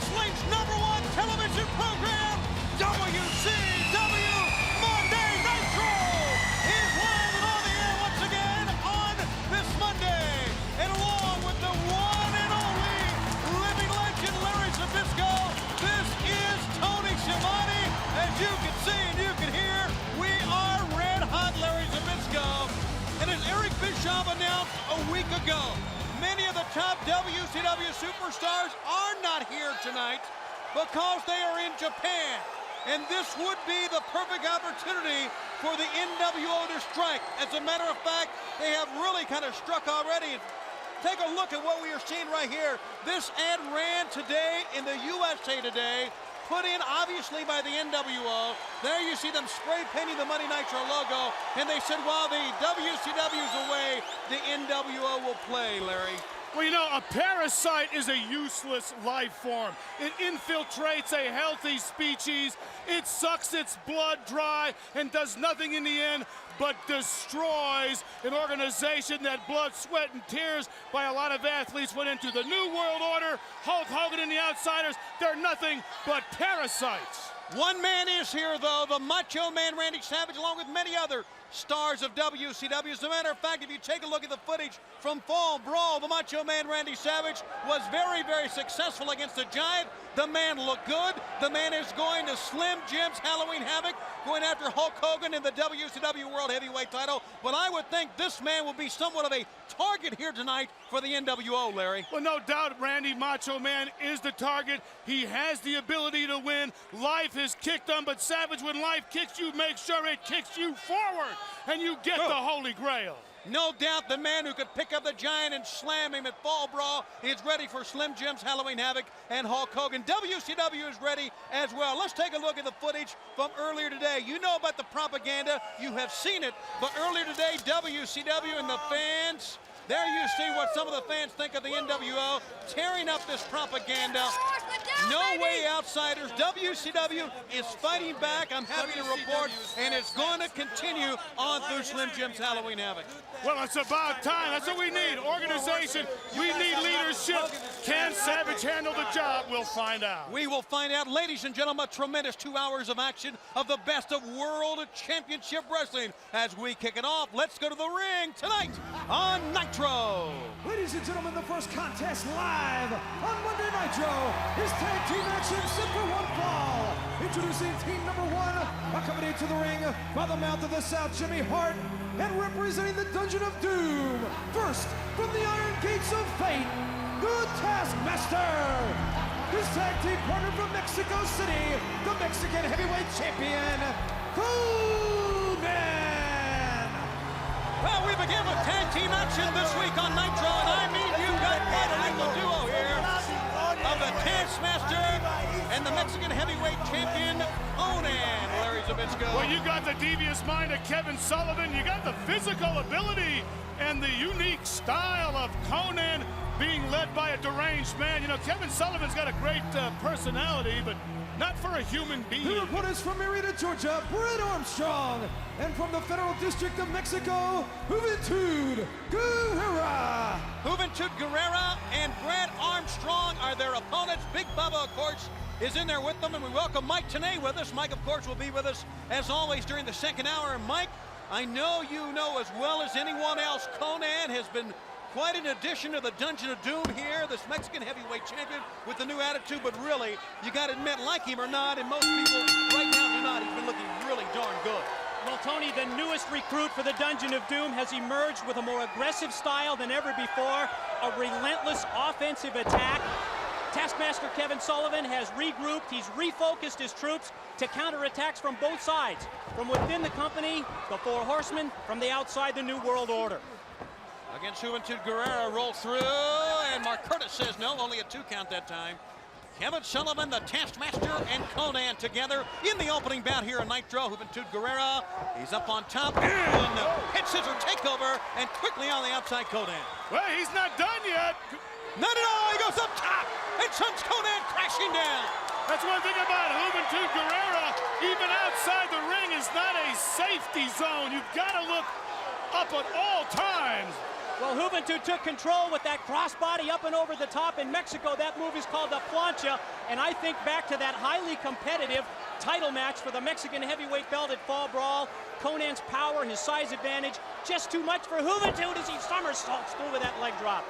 Wrestling's #1 television program, WCW Monday Nitro, is live and on the air once again on this Monday. And along with the one and only living legend, Larry Zbyszko, this is Tony Schiavone. As you can see and you can hear, we are red hot Larry Zbyszko. And as Eric Bischoff announced a week ago, many of the top WCW superstars are not here tonight because they are in Japan. And this would be the perfect opportunity for the NWO to strike. As a matter of fact, they have really kind of struck already. Take a look at what we are seeing right here. This ad ran today in the USA Today, put in obviously by the NWO. There you see them spray painting the Monday Nitro logo, and they said while the WCW's away, the NWO will play, Larry. Well, you know, a parasite is a useless life form. It infiltrates a healthy species, it sucks its blood dry, and does nothing in the end but destroys an organization that blood, sweat, and tears by a lot of athletes went into. The New World Order, Hulk Hogan and the Outsiders, they're nothing but parasites. One man is here, though, the Macho Man Randy Savage, along with many other stars of WCW. As a matter of fact, if you take a look at the footage from Fall Brawl, the Macho Man Randy Savage was very, very successful against the Giant. The man looked good. The man is going to Slim Jim's Halloween Havoc, going after Hulk Hogan in the WCW World Heavyweight title. But I would think this man will be somewhat of a target here tonight for the NWO, Larry. Well, no doubt Randy Macho Man is the target. He has the ability to win. Life has kicked him, but Savage, when life kicks you, make sure it kicks you forward, and you get the Holy Grail. No doubt the man who could pick up the Giant and slam him at Fall Brawl is ready for Slim Jim's Halloween Havoc and Hulk Hogan. WCW is ready as well. Let's take a look at the footage from earlier today. You know about the propaganda. You have seen it. But earlier today, WCW and the fans, there you see what some of the fans think of the NWO, tearing up this propaganda. No way, outsiders. WCW is fighting back, I'm happy to report, and it's going to continue on through Slim Jim's Halloween Havoc. Well, it's about time. That's what we need. Organization. We need leadership. Can Savage handle the job? We'll find out. We will find out. Ladies and gentlemen, a tremendous 2 hours of action of the best of World Championship Wrestling. As we kick it off, let's go to the ring tonight on Nitro. Ladies and gentlemen, the first contest live on Monday Nitro is tag team action set for one fall. Introducing team number 1, accompanied to the ring by the mouth of the South, Jimmy Hart, and representing the Dungeon of Doom. First, from the Iron Gates of Fate, the Taskmaster. His tag team partner from Mexico City, the Mexican heavyweight champion, Conan. Well, we begin with tag team action this week on Nitro, and I mean you've got quite a little duo here of the Taskmaster and the Mexican heavyweight champion, Conan, Larry Zbyszko. Well, you got the devious mind of Kevin Sullivan. You got the physical ability and the unique style of Conan being led by a deranged man. You know, Kevin Sullivan's got a great personality, but not for a human being. The opponents from Marietta, Georgia, Brett Armstrong. And from the Federal District of Mexico, Juventud Guerrera. Juventud Guerrera and Brett Armstrong are their opponents. Big Bubba, of course, is in there with them, and we welcome Mike Tenay with us. Mike, of course, will be with us, as always, during the second hour. And Mike, I know you know as well as anyone else, Conan has been quite an addition to the Dungeon of Doom here, this Mexican heavyweight champion with the new attitude, but really, you got to admit, like him or not, and most people right now do not, he's been looking really darn good. Well, Tony, the newest recruit for the Dungeon of Doom has emerged with a more aggressive style than ever before, a relentless offensive attack. Taskmaster Kevin Sullivan has regrouped, he's refocused his troops to counterattacks from both sides. From within the company, the Four Horsemen, from the outside, the New World Order. Against Juventud Guerrera, roll through, and Mark Curtis says no, only a 2 count that time. Kevin Sullivan, the Taskmaster, and Conan together in the opening bout here in Nitro. Juventud Guerrera, he's up on top, and head scissor takeover, and quickly on the outside, Conan. Well, he's not done yet. Not at all, he goes up top, and sends Conan crashing down. That's one thing about Juventud Guerrera. Even outside the ring is not a safety zone. You've got to look up at all times. Well, Juventud took control with that crossbody up and over the top in Mexico. That move is called the plancha, and I think back to that highly competitive title match for the Mexican heavyweight belt at Fall Brawl. Konnan's power, his size advantage, just too much for Juventud as he somersaults through with that leg drop.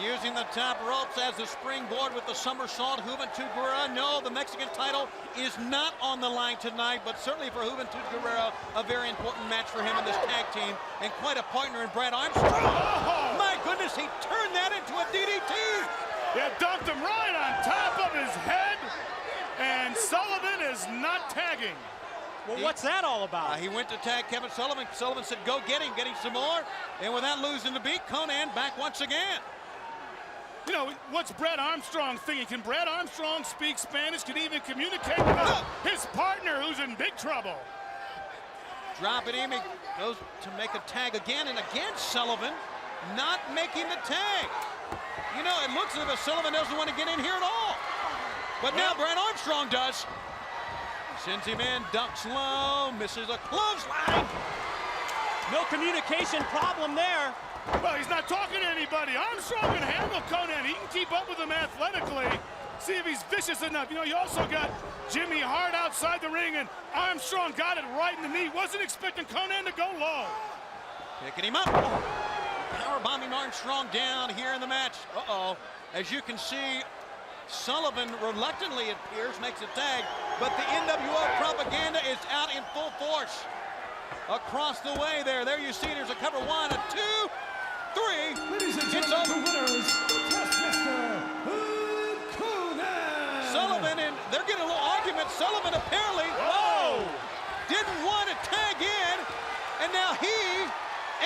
Using the top ropes as the springboard with the somersault, Juventud Guerrero. No, the Mexican title is not on the line tonight, but certainly for Juventud Guerrero, a very important match for him in this tag team, and quite a partner in Brad Armstrong. Oh, my goodness, he turned that into a DDT. Yeah, dumped him right on top of his head, and Sullivan is not tagging. Well, what's that all about? He went to tag Kevin Sullivan. Sullivan said, go get him some more. And without losing the beat, Konnan back once again. You know, what's Brad Armstrong thinking? Can Brad Armstrong speak Spanish? Can he even communicate with his partner who's in big trouble? Dropping him, he goes to make a tag again, and again Sullivan not making the tag. You know, it looks as if Sullivan doesn't want to get in here at all. But now Brad Armstrong does. Sends him in, ducks low, misses a clothesline. No communication problem there. Well, he's not talking to anybody. Armstrong can handle Konnan. He can keep up with him athletically. See if he's vicious enough. You know, you also got Jimmy Hart outside the ring, and Armstrong got it right in the knee. Wasn't expecting Konnan to go low. Picking him up. Power bombing Armstrong down here in the match. Uh-oh. As you can see, Sullivan reluctantly, it appears, makes a tag, but the NWO propaganda is out in full force. Across the way there you see there's a cover, 1, a 2, 3. Ladies and It's gentlemen, over. the winners, Taskmaster Konnan. Sullivan, and they're getting a little argument. Sullivan apparently didn't want to tag in, and now he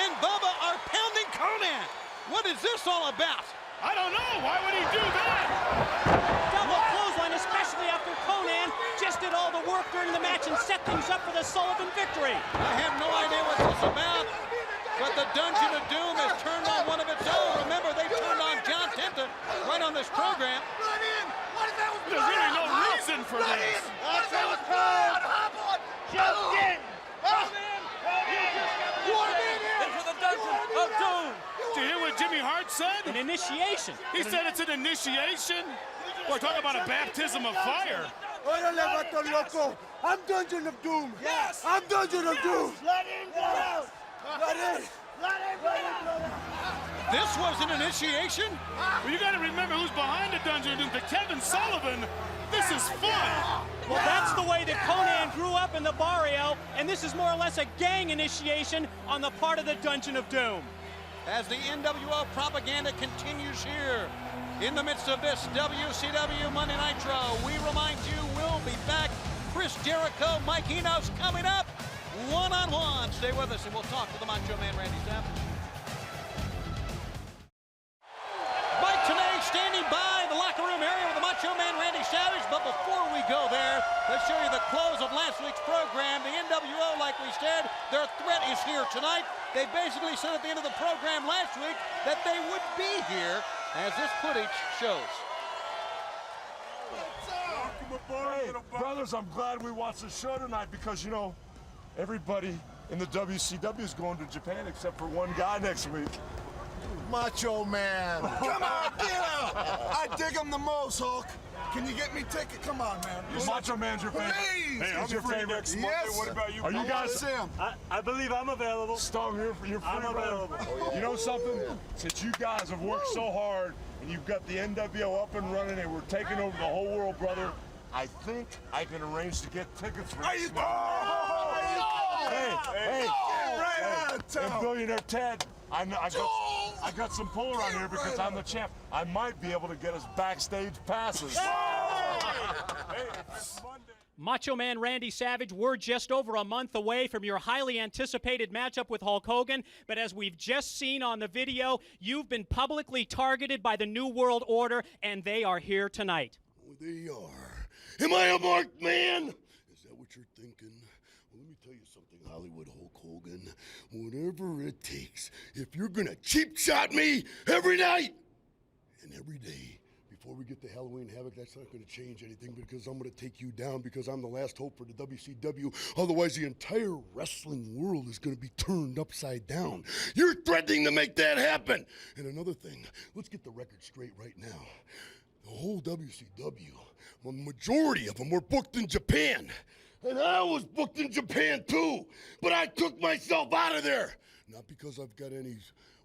and Bubba are pounding Konnan. What is this all about? I don't know. Why would he do that? Double clothesline, especially after Konnan just did all the work during the match and set things up for the Sullivan victory. I have no idea what this is about, but the Dungeon of Doom has turned on one of its own. Remember, they turned on John Tenta right on this program. There's really no reason for this. Into the Dungeon of Doom. Did you hear what Jimmy Hart said? An initiation. He said it's an initiation. We're talking about a baptism of fire. Órale, vato loco. I'm Dungeon of Doom. Yes. I'm Dungeon of Doom. Let him go. Let him. Let him. This was an initiation? Well, you got to remember who's behind the Dungeon of Doom. The Kevin Sullivan. This is fun. Well, that's the way that Konnan grew up in the barrio, and this is more or less a gang initiation on the part of the Dungeon of Doom. As the NWO propaganda continues here in the midst of this WCW Monday Nitro, we remind you we'll be back. Chris Jericho, Mike Enos coming up one-on-one. Stay with us and we'll talk to the Macho Man Randy Savage. Mike Tenay standing by the locker room area with the Macho Man Randy Savage. But before we go there, let's show you the close of last week's program. The NWO, like we said, their threat is here tonight. They basically said at the end of the program last week that they would be here, as this footage shows. Hey, brothers, I'm glad we watched the show tonight because, you know, everybody in the WCW is going to Japan except for one guy next week. Macho Man. Come on, get out. I dig him the most, Hulk. Can you get me a ticket? Come on, man. Macho Man's your favorite. Please. Hey, I'm your favorite. Next Monday. Yes. What about you? Are you guys? I believe I'm available. Stone, you're free. I'm available. You know something? Since you guys have worked so hard and you've got the NWO up and running and we're taking over the whole world, brother, I think I can arrange to get tickets for Are you? Hey, Right out of town. and Billionaire Ted, I got some pull around here because I'm the champ. I might be able to get us backstage passes. Hey, it's Monday. Macho Man Randy Savage, we're just over a month away from your highly anticipated matchup with Hulk Hogan, but as we've just seen on the video, you've been publicly targeted by the New World Order, and they are here tonight. Oh, they are. Am I a marked man? Is that what you're thinking? Well, let me tell you something, Hollywood Hulk Hogan. Whatever it takes, if you're gonna cheap shot me every night and every day before we get to Halloween Havoc, that's not going to change anything because I'm going to take you down because I'm the last hope for the WCW. Otherwise, the entire wrestling world is going to be turned upside down. You're threatening to make that happen. And another thing, let's get the record straight right now. The whole WCW, a majority of them were booked in Japan. And I was booked in Japan too, but I took myself out of there. Not because I've got any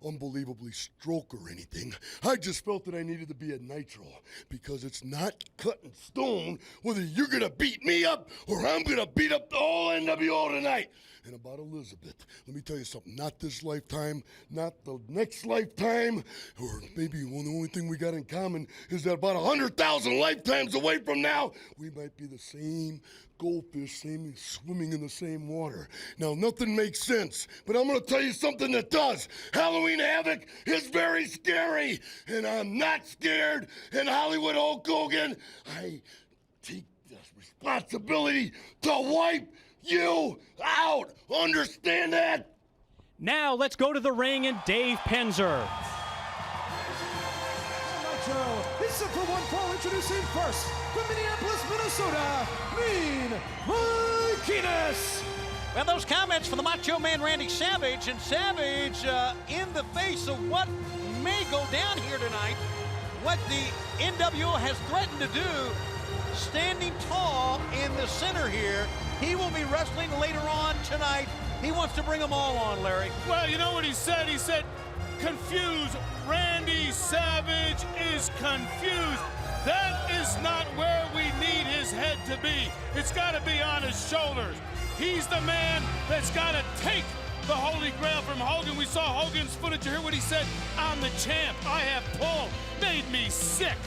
unbelievably stroke or anything. I just felt that I needed to be at Nitro because it's not cut in stone whether you're gonna beat me up or I'm gonna beat up the whole NWO tonight. And about Elizabeth, let me tell you something, not this lifetime, not the next lifetime, or maybe the only thing we got in common is that about 100,000 lifetimes away from now, we might be the same goldfish, swimming in the same water. Now, nothing makes sense, but I'm gonna tell you something that does. Halloween Havoc is very scary, and I'm not scared, and Hollywood Hulk Hogan, I take the responsibility to wipe you out. Understand that? Now let's go to the ring and Dave Penzer. Nitro is set for one fall. Introducing first from Minneapolis, Minnesota, Mean Mike Enos. Well, those comments from the Macho Man Randy Savage, and Savage in the face of what may go down here tonight, what the NWO has threatened to do, standing tall in the center here. He will be wrestling later on tonight. He wants to bring them all on, Larry. Well, you know what he said? He said, confused. Randy Savage is confused. That is not where we need his head to be. It's got to be on his shoulders. He's the man that's got to take the Holy Grail from Hogan. We saw Hogan's footage. You hear what he said? I'm the champ. I have pull. Made me sick.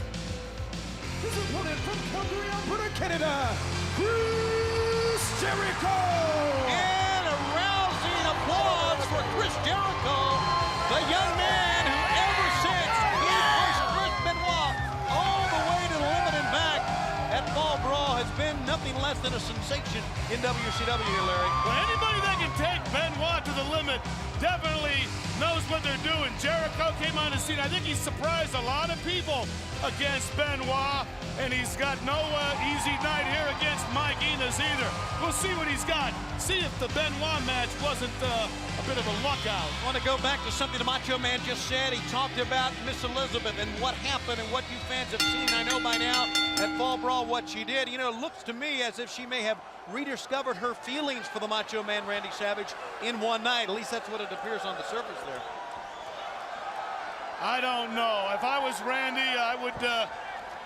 His opponent from Calgary, Alberta, Canada, Chris Jericho! And a rousing applause for Chris Jericho, the young man who ever since he pushed Chris Benoit all the way to the limit and back at Fall Brawl has been nothing less than a sensation in WCW here, Larry. Well, anybody that can take Benoit to the limit definitely knows what they're doing. Jericho came on the scene. I think he surprised a lot of people against Benoit, and he's got no easy night here against Mike Enos either. We'll see what he's got. See if the Benoit match wasn't a bit of a luck out. I want to go back to something the Macho Man just said. He talked about Miss Elizabeth and what happened and what you fans have seen. I know by now at Fall Brawl what she did. You know, it looks to me as if she may have rediscovered her feelings for the Macho Man Randy Savage in one night. At least that's what it appears on the surface there. I don't know. If I was Randy, I would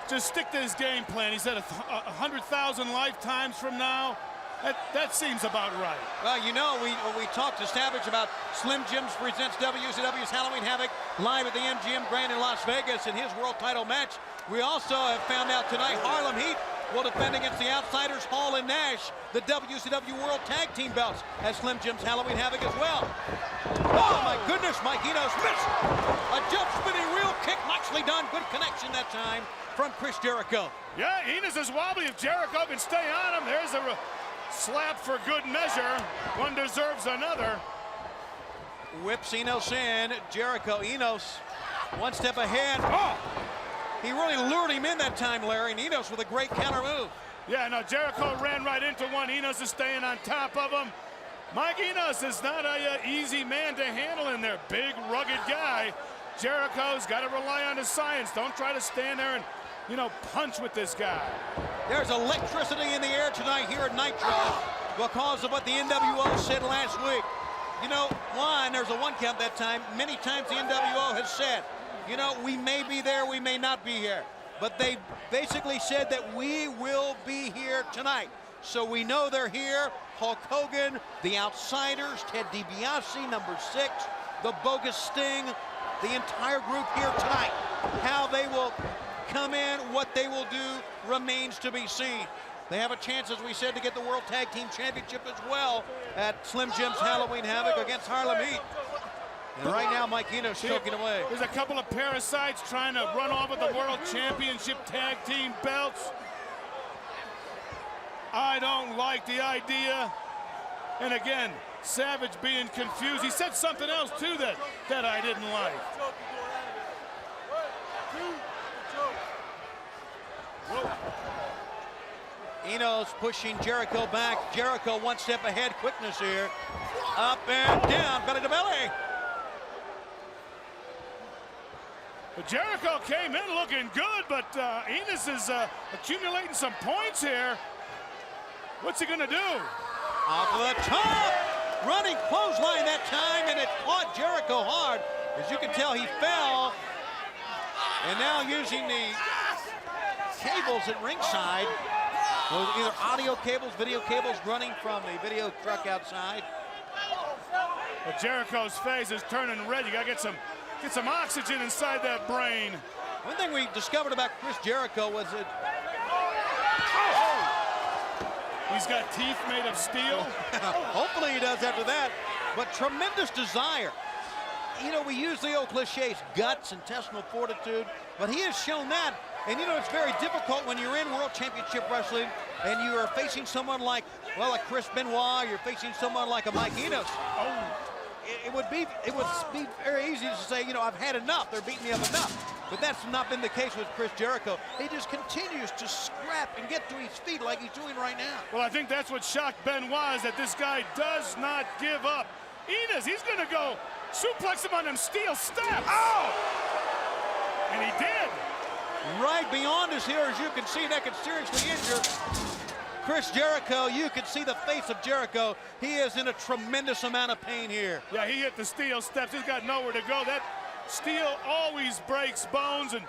just stick to his game plan. He said 100,000 lifetimes from now. That seems about right. Well, you know, we talked to Savage about Slim Jims presents WCW's Halloween Havoc live at the MGM Grand in Las Vegas in his world title match. We also have found out tonight Harlem Heat will defend against the Outsiders, Hall and Nash, the WCW World Tag Team belts at Slim Jim's Halloween Havoc as well. Oh my goodness, Mike Enos missed. A jump spinning real kick, nicely done. Good connection that time from Chris Jericho. Yeah, Enos is wobbly. If Jericho can stay on him, there's a slap for good measure. One deserves another. Whips Enos in. Jericho, Enos, one step ahead. Oh! He really lured him in that time, Larry, and Enos with a great counter move. Yeah, no, Jericho ran right into one. Enos is staying on top of him. Mike Enos is not an easy man to handle in there. Big, rugged guy. Jericho's got to rely on his science. Don't try to stand there and, you know, punch with this guy. There's electricity in the air tonight here at Nitro because of what the NWO said last week. You know, there's a one count that time. Many times the NWO has said, you know, we may be there, we may not be here. But they basically said that we will be here tonight. So we know they're here. Hulk Hogan, the Outsiders, Ted DiBiase, number 6, the Bogus Sting, the entire group here tonight. How they will come in, what they will do, remains to be seen. They have a chance, as we said, to get the World Tag Team Championship as well at Slim Jim's Halloween Havoc against Harlem Heat. And right now, Mike Enos choking away. There's a couple of parasites trying to run off with the World Championship Tag Team belts. I don't like the idea. And again, Savage being confused. He said something else, too, that I didn't like. Enos pushing Jericho back. Jericho one step ahead. Quickness here. Up and down, belly to belly. But Jericho came in looking good, but Enos is accumulating some points here. What's he gonna do? Off of the top. Running clothesline that time, and it caught Jericho hard. As you can tell, he fell. And now using the cables at ringside. Those either audio cables, video cables running from the video truck outside. But Jericho's face is turning red. You gotta get some oxygen inside that brain. One thing we discovered about Chris Jericho was that he's got teeth made of steel. hopefully he does after that, but tremendous desire. You know, we use the old cliches, guts, intestinal fortitude, but he has shown that. And you know, it's very difficult when you're in World Championship Wrestling and you are facing someone like, well, a Chris Benoit, you're facing someone like a Mike Enos. It would be very easy to say, you know, I've had enough. They're beating me up enough. But that's not been the case with Chris Jericho. He just continues to scrap and get to his feet like he's doing right now. Well, I think that's what shocked Benoit, is that this guy does not give up. Enos, he's gonna go suplex him on them steel steps. Oh! And he did. Right beyond us here, as you can see, that could seriously injure Chris Jericho. You can see the face of Jericho. He is in a tremendous amount of pain here. Yeah, he hit the steel steps. He's got nowhere to go. That steel always breaks bones. And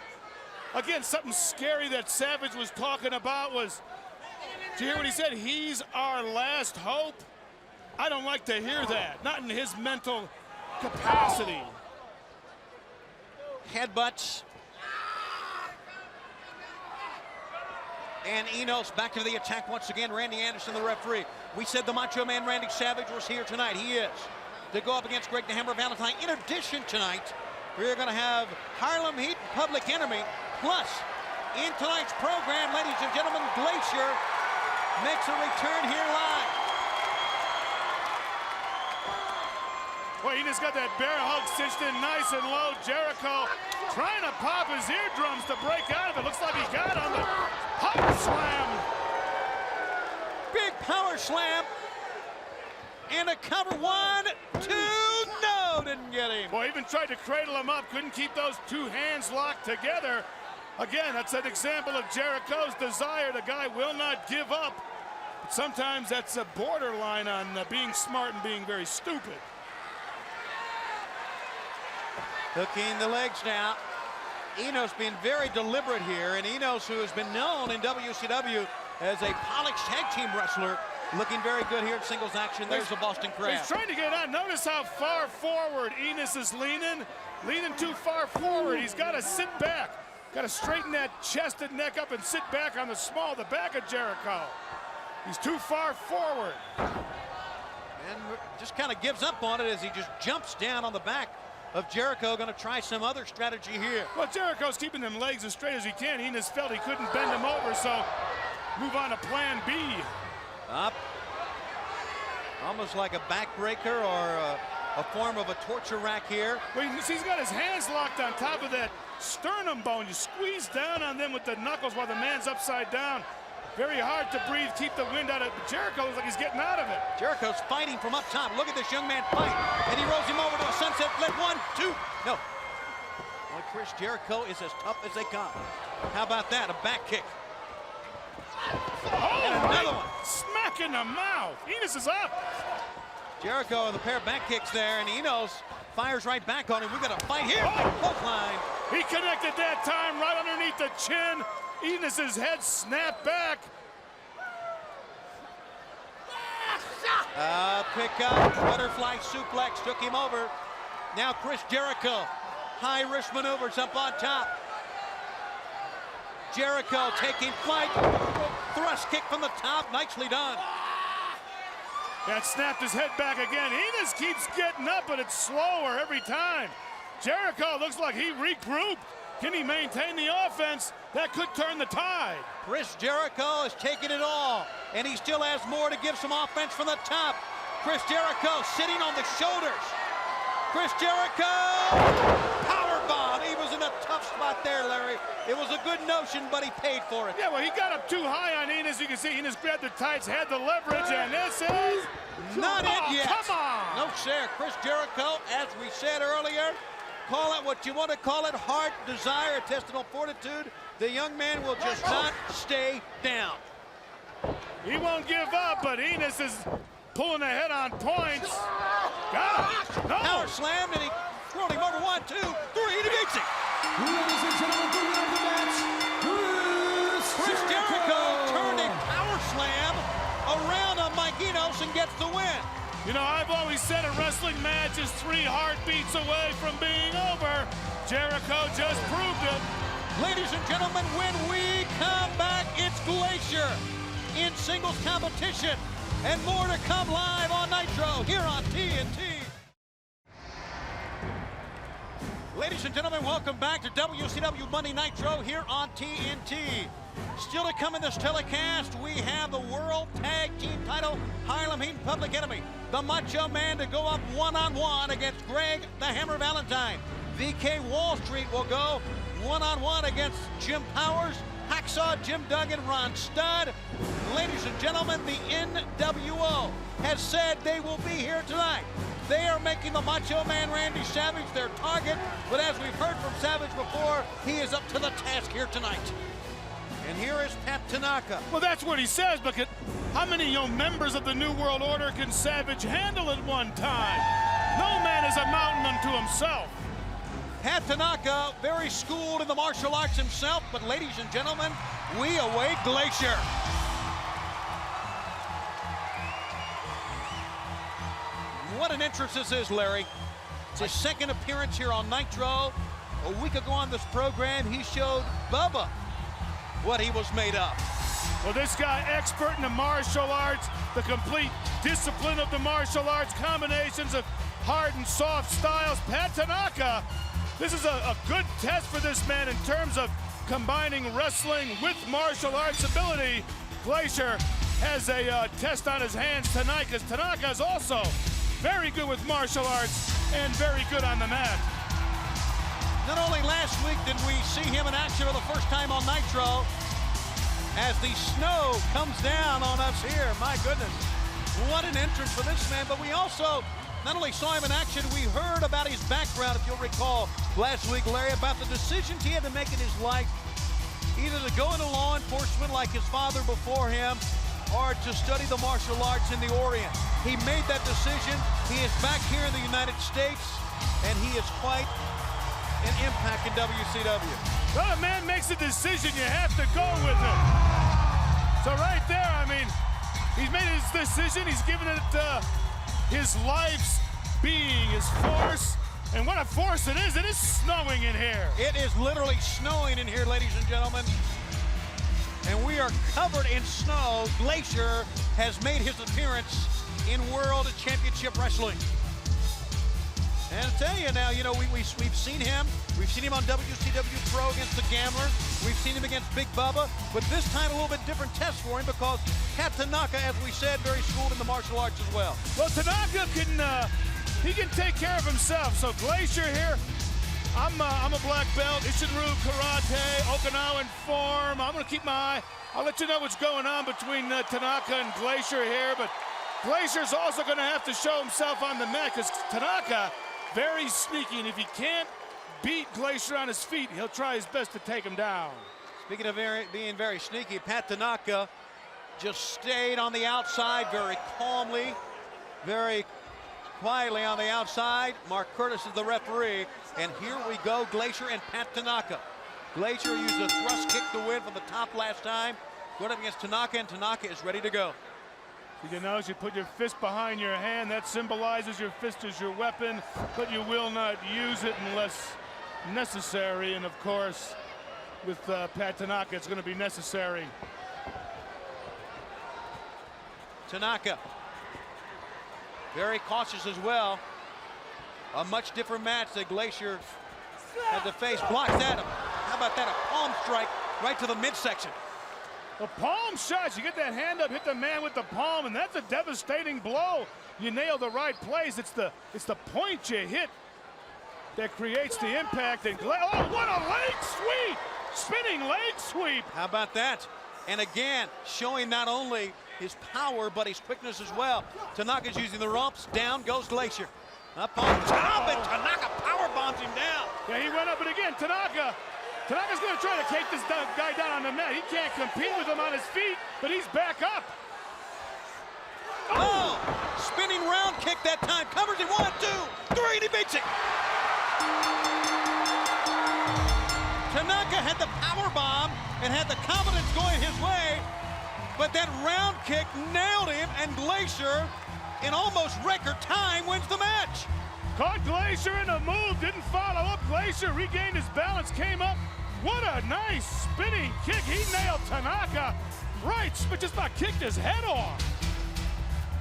again, something scary that Savage was talking about was, did you hear what he said? He's our last hope. I don't like to hear that. Not in his mental capacity. Headbutts. And Enos back to the attack once again. Randy Anderson, the referee. We said the Macho Man Randy Savage was here tonight. He is. To go up against Greg the Hammer Valentine. In addition tonight, we're going to have Harlem Heat and Public Enemy. Plus, in tonight's program, ladies and gentlemen, Glacier makes a return here live. Well, he just got that bear hug cinched in nice and low. Jericho trying to pop his eardrums to break out of it. Looks like he got on the power slam. Big power slam. And a cover. 1, 2, no, didn't get him. Boy, even tried to cradle him up. Couldn't keep those two hands locked together. Again, that's an example of Jericho's desire. The guy will not give up. But sometimes that's a borderline on being smart and being very stupid. Hooking the legs now. Enos being very deliberate here, and Enos, who has been known in WCW as a polished tag team wrestler, looking very good here in singles action. There's the Boston Crab. He's trying to get on. Notice how far forward Enos is leaning. Leaning too far forward. He's got to sit back. Got to straighten that chest and neck up and sit back on the back of Jericho. He's too far forward. And just kind of gives up on it as he just jumps down on the back of Jericho. Going to try some other strategy here. Well, Jericho's keeping them legs as straight as he can. Enos felt he couldn't bend him over, so move on to plan B. Up. Almost like a backbreaker or a form of a torture rack here. Well, he's got his hands locked on top of that sternum bone. You squeeze down on them with the knuckles while the man's upside down. Very hard to breathe, keep the wind out of it. But Jericho looks like he's getting out of it. Jericho's fighting from up top. Look at this young man fight. And he rolls him over to a sunset flip. 1, 2. No. Well, Chris Jericho is as tough as they come. How about that? A back kick. Oh, and another one. Smack in the mouth. Enos is up. Jericho with a pair of back kicks there, and Enos fires right back on him. We've got a fight here. Close line. He connected that time right underneath the chin. Enos's head snapped back. Pick up, butterfly suplex, took him over. Now Chris Jericho, high risk maneuvers up on top. Jericho taking flight, thrust kick from the top, nicely done. That snapped his head back again. Enos keeps getting up, but it's slower every time. Jericho looks like he regrouped. Can he maintain the offense? That could turn the tide. Chris Jericho is taking it all, and he still has more to give some offense from the top. Chris Jericho sitting on the shoulders. Chris Jericho, powerbomb. He was in the tough spot there, Larry. It was a good notion, but he paid for it. Yeah, well, he got up too high on Enos. You can see Enos grabbed the tights, had the leverage, and this is... Not it yet. Come on! No, sir. Chris Jericho, as we said earlier, call it what you want to call it, heart, desire, intestinal fortitude. The young man will just not stay down. He won't give up, but Enos is pulling ahead on points. Got him. No. Power slam, and he thrown him over 1, 2, 3, and he beats him. Ladies and gentlemen, the winner of the match, Chris Jericho turned a power slam around on Mike Enos and gets the win. You know, I've always said a wrestling match is 3 heartbeats away from being over. Jericho just proved it. Ladies and gentlemen, when we come back, it's Glacier in singles competition. And more to come live on Nitro here on TNT. Ladies and gentlemen, welcome back to WCW Monday Nitro here on TNT. Still to come in this telecast, we have the World Tag Team title, Harlem Heat and Public Enemy. The Macho Man to go up one-on-one against Greg the Hammer Valentine. VK Wall Street will go one-on-one against Jim Powers, Hacksaw Jim Duggan, Ron Studd. Ladies and gentlemen, the NWO has said they will be here tonight. They are making the Macho Man Randy Savage their target, but as we've heard from Savage before, he is up to the task here tonight. And here is Pat Tanaka. Well, that's what he says, but how many members of the New World Order can Savage handle at one time? No man is a mountain unto himself. Pat Tanaka, very schooled in the martial arts himself, but ladies and gentlemen, we await Glacier. What an entrance this is, Larry. It's his second appearance here on Nitro. A week ago on this program, he showed Bubba what he was made of. Well, this guy, expert in the martial arts, the complete discipline of the martial arts, combinations of hard and soft styles. Pat Tanaka, this is a good test for this man in terms of combining wrestling with martial arts ability. Glacier has a test on his hands tonight because Tanaka is also very good with martial arts and very good on the mat. Not only last week did we see him in action for the first time on Nitro, as the snow comes down on us here. My goodness, what an entrance for this man. But we also not only saw him in action, we heard about his background, if you'll recall last week, Larry, about the decisions he had to make in his life, either to go into law enforcement like his father before him, or to study the martial arts in the Orient. He made that decision. He is back here in the United States, and he is quite an impact in WCW. Well, a man makes a decision, you have to go with it. So right there, I mean, he's made his decision, he's given it his life's being, his force, and what a force it is snowing in here. It is literally snowing in here, ladies and gentlemen. And we are covered in snow. Glacier has made his appearance in World Championship Wrestling. And I'll tell you now, you know, we've seen him. We've seen him on WCW Pro against the Gambler. We've seen him against Big Bubba. But this time a little bit different test for him because Pat Tanaka, as we said, very schooled in the martial arts as well. Well, Tanaka can take care of himself. So Glacier here, I'm a black belt, Isshinryu Karate, Okinawan form. I'm gonna keep my eye. I'll let you know what's going on between Tanaka and Glacier here, but Glacier's also gonna have to show himself on the mat because Tanaka, very sneaky, and if he can't beat Glacier on his feet, he'll try his best to take him down. Speaking of being very sneaky, Pat Tanaka just stayed on the outside very calmly, very quietly on the outside. Mark Curtis is the referee, and here we go, Glacier and Pat Tanaka. Glacier used a thrust kick to win from the top last time. Going up against Tanaka, and Tanaka is ready to go. You know, as you put your fist behind your hand, that symbolizes your fist is your weapon, but you will not use it unless necessary. And of course, with Pat Tanaka, it's going to be necessary. Tanaka, very cautious as well. A much different match that Glacier had to face. Blocks that. How about that? A palm strike right to the midsection. The palm shots, you get that hand up, hit the man with the palm, and that's a devastating blow. You nail the right place. It's the point you hit that creates the impact. And oh, what a leg sweep! Spinning leg sweep. How about that? And again, showing not only his power, but his quickness as well. Tanaka's using the ropes. Down goes Glacier. Up on top, and Tanaka power bombs him down. Yeah, he went up, and again, Tanaka's going to try to take this guy down on the mat. He can't compete with him on his feet, but he's back up. Oh! Spinning round kick that time. Covers it. 1, 2, 3, and he beats it. Tanaka had the power bomb and had the confidence going his way, but that round kick nailed him, and Glacier, in almost record time, wins the match. Caught Glacier in a move, didn't follow up. Glacier regained his balance, came up. What a nice spinning kick. He nailed Tanaka right, but just about kicked his head off.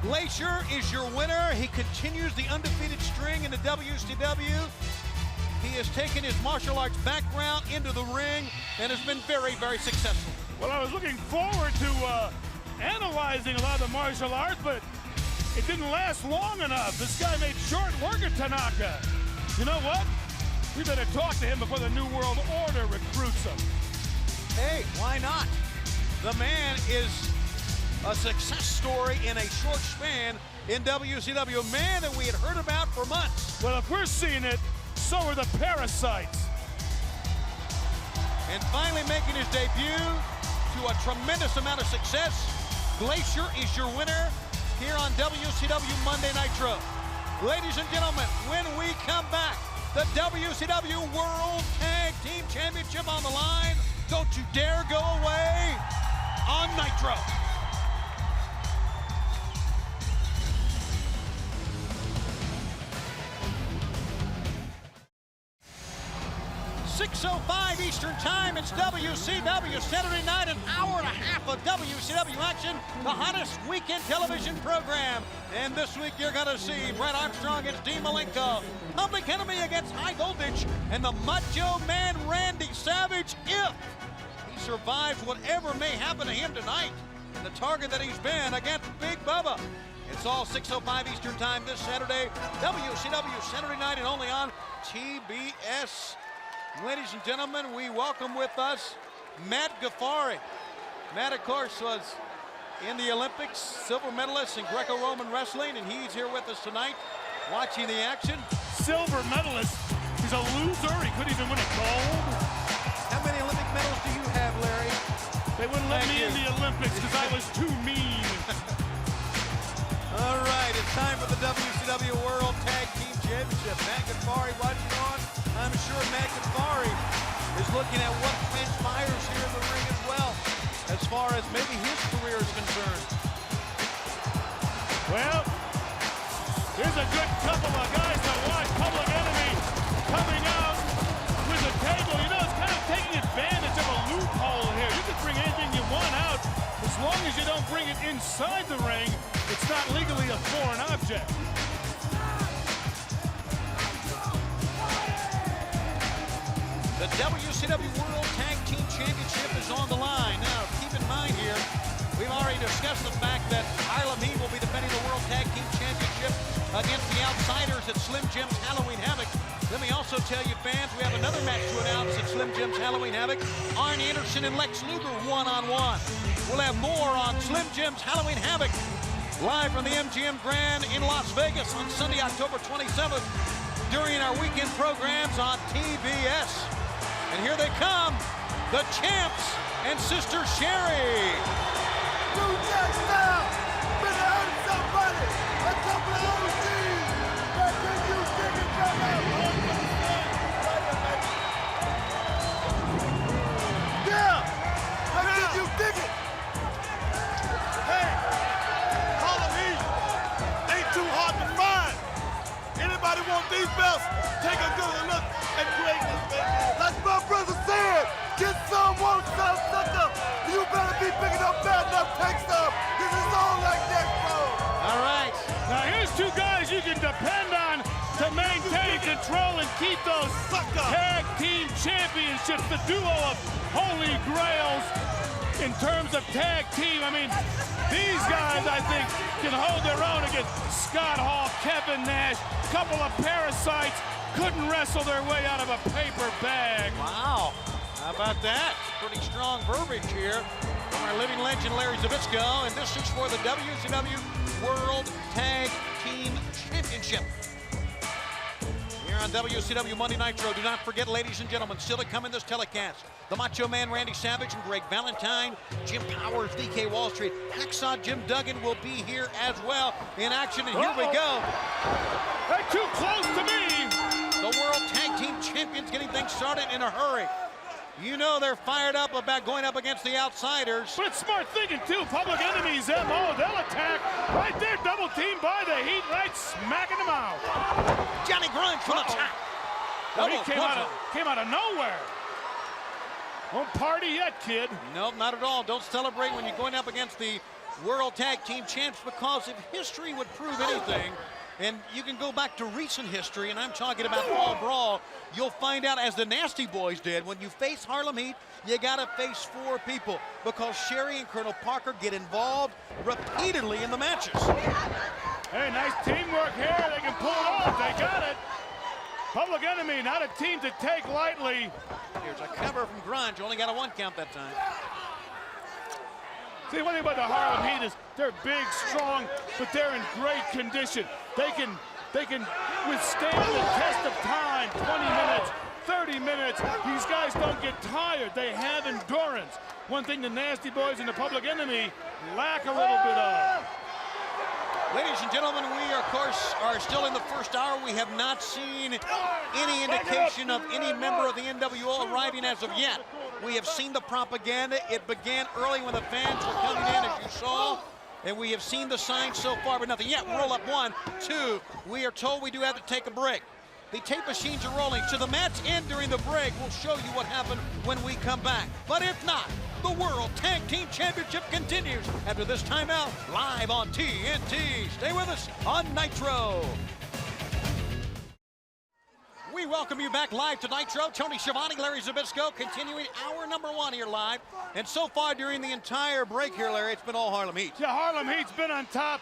Glacier is your winner. He continues the undefeated string in the WCW. He has taken his martial arts background into the ring and has been very, very successful. Well, I was looking forward to analyzing a lot of the martial arts, but it didn't last long enough. This guy made short work of Tanaka. You know what? We better talk to him before the New World Order recruits him. Hey, why not? The man is a success story in a short span in WCW. A man that we had heard about for months. Well, if we're seeing it, so are the Parasites. And finally making his debut to a tremendous amount of success, Glacier is your winner here on WCW Monday Nitro. Ladies and gentlemen, when we come back, the WCW World Tag Team Championship on the line. Don't you dare go away on Nitro. .605 Eastern Time, it's WCW Saturday night, an hour and a half of WCW action, the hottest weekend television program. And this week you're gonna see Brett Armstrong against Dean Malenko, Public Enemy against High Voltage, and the Macho Man Randy Savage, if he survives whatever may happen to him tonight, and the target that he's been against Big Bubba. It's all 6:05 Eastern Time this Saturday, WCW Saturday night, and only on TBS. Ladies and gentlemen, we welcome with us Matt Ghaffari. Matt, of course, was in the Olympics, silver medalist in Greco-Roman wrestling, and he's here with us tonight watching the action. Silver medalist. He's a loser. He couldn't even win a gold. How many Olympic medals do you have, Larry? They wouldn't let me in the Olympics because I was too mean. All right, it's time for the WCW World Tag Team Championship. Matt Ghaffari watching on. I'm sure Matt Ghaffari is looking at what transpires here in the ring as well, as far as maybe his career is concerned. Well, here's a good couple of guys to watch. Public Enemy coming out with a table. You know, it's kind of taking advantage of a loophole here. You can bring anything you want out. As long as you don't bring it inside the ring, it's not legally a foreign object. The WCW World Tag Team Championship is on the line. Now, keep in mind here, we've already discussed the fact that Harlem Heat will be defending the World Tag Team Championship against the Outsiders at Slim Jim's Halloween Havoc. Let me also tell you, fans, we have another match to announce at Slim Jim's Halloween Havoc. Arn Anderson and Lex Luger one-on-one. We'll have more on Slim Jim's Halloween Havoc live from the MGM Grand in Las Vegas on Sunday, October 27th during our weekend programs on TBS. And here they come, the champs and Sister Sherry. New Jack style. Been hurting somebody. A couple of overseas. But can you dig it back out? Yeah. But can you dig it? Hey, Harlem Heat ain't too hard to find. Anybody want these belts? Take a good look at greatness, baby. Like my brother said, get some, won't some, sucker. You better be big enough, bad enough, take some. This is all like that, bro. All right. Now here's two guys you can depend on to maintain control and keep those tag team championships, the duo of holy grails in terms of tag team. I mean, these guys, I think, can hold their own against Scott Hall, Kevin Nash, couple of Parasites, couldn't wrestle their way out of a paper bag. Wow, how about that? Pretty strong verbiage here from our living legend, Larry Zbyszko, and this is for the WCW World Tag Team Championship. Here on WCW Monday Nitro, do not forget, ladies and gentlemen, still to come in this telecast, the Macho Man Randy Savage and Greg Valentine, Jim Powers, VK Wall Street, Hacksaw Jim Duggan will be here as well in action, and here we go. They're too close to me. The World Tag Team Champions getting things started in a hurry. You know they're fired up about going up against the Outsiders. But it's smart thinking, too. Public Enemy's MO. They'll attack. Right there, double team by the Heat, right smacking them out. Johnny Grunge from the top. Oh, he came out of nowhere. Won't party yet, kid. Nope, not at all. Don't celebrate when you're going up against the World Tag Team Champs, because if history would prove anything, and you can go back to recent history, and I'm talking about Fall Brawl, you'll find out, as the Nasty Boys did, when you face Harlem Heat, you gotta face 4 people, because Sherry and Colonel Parker get involved repeatedly in the matches. Hey, nice teamwork here. They can pull it off. They got it. Public Enemy, not a team to take lightly. Here's a cover from Grunge. Only got a 1 count that time. See, one thing about the Harlem Heat is they're big, strong, but they're in great condition. They can withstand the test of time, 20 minutes, 30 minutes. These guys don't get tired. They have endurance. One thing the Nasty Boys and the Public Enemy lack a little bit of. Ladies and gentlemen, we, of course, are still in the first hour. We have not seen any indication of any member of the NWO arriving as of yet. We have seen the propaganda. It began early when the fans were coming in, as you saw. And we have seen the signs so far, but nothing yet. Roll up 1, 2. We are told we do have to take a break. The tape machines are rolling. Should the match end during the break, we'll show you what happened when we come back. But if not, the World Tag Team Championship continues after this timeout, live on TNT. Stay with us on Nitro. We welcome you back live to Nitro. Tony Schiavone, Larry Zbyszko, continuing hour number 1 here live. And so far during the entire break here, Larry, it's been all Harlem Heat. Yeah, Harlem Heat's been on top,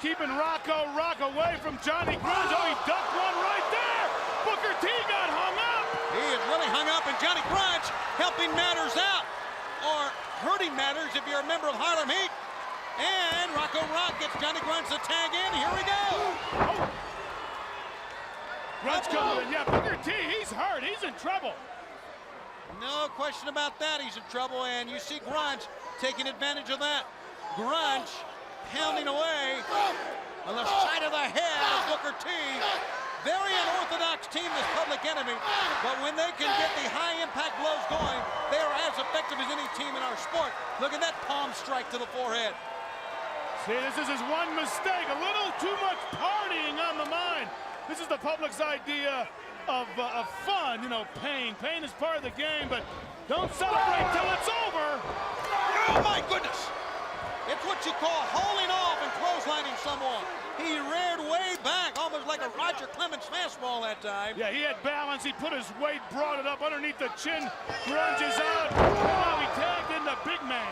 keeping Rocco Rock away from Johnny Grunge. Oh, he ducked one right there. Booker T got hung up. He is really hung up, and Johnny Grunge helping matters out, or hurting matters if you're a member of Harlem Heat. And Rocco Rock gets Johnny Grunge to tag in. Here we go. Oh. Grunge coming in. Yeah, Booker T, he's hurt. He's in trouble. No question about that. He's in trouble, and you see Grunge taking advantage of that. Grunge pounding away on the side of the head of Booker T. Very unorthodox team, this Public Enemy, but when they can get the high-impact blows going, they are as effective as any team in our sport. Look at that palm strike to the forehead. See, this is his one mistake. A little too much partying on the mind. This is the Public's idea of fun, you know, pain. Pain is part of the game, but don't celebrate till it's over. Oh, my goodness. It's what you call holding off and clotheslining someone. He reared way back, almost like a Roger Clemens fastball that time. Yeah, he had balance. He put his weight, brought it up underneath the chin. Grunge is out. Now he tagged in the big man.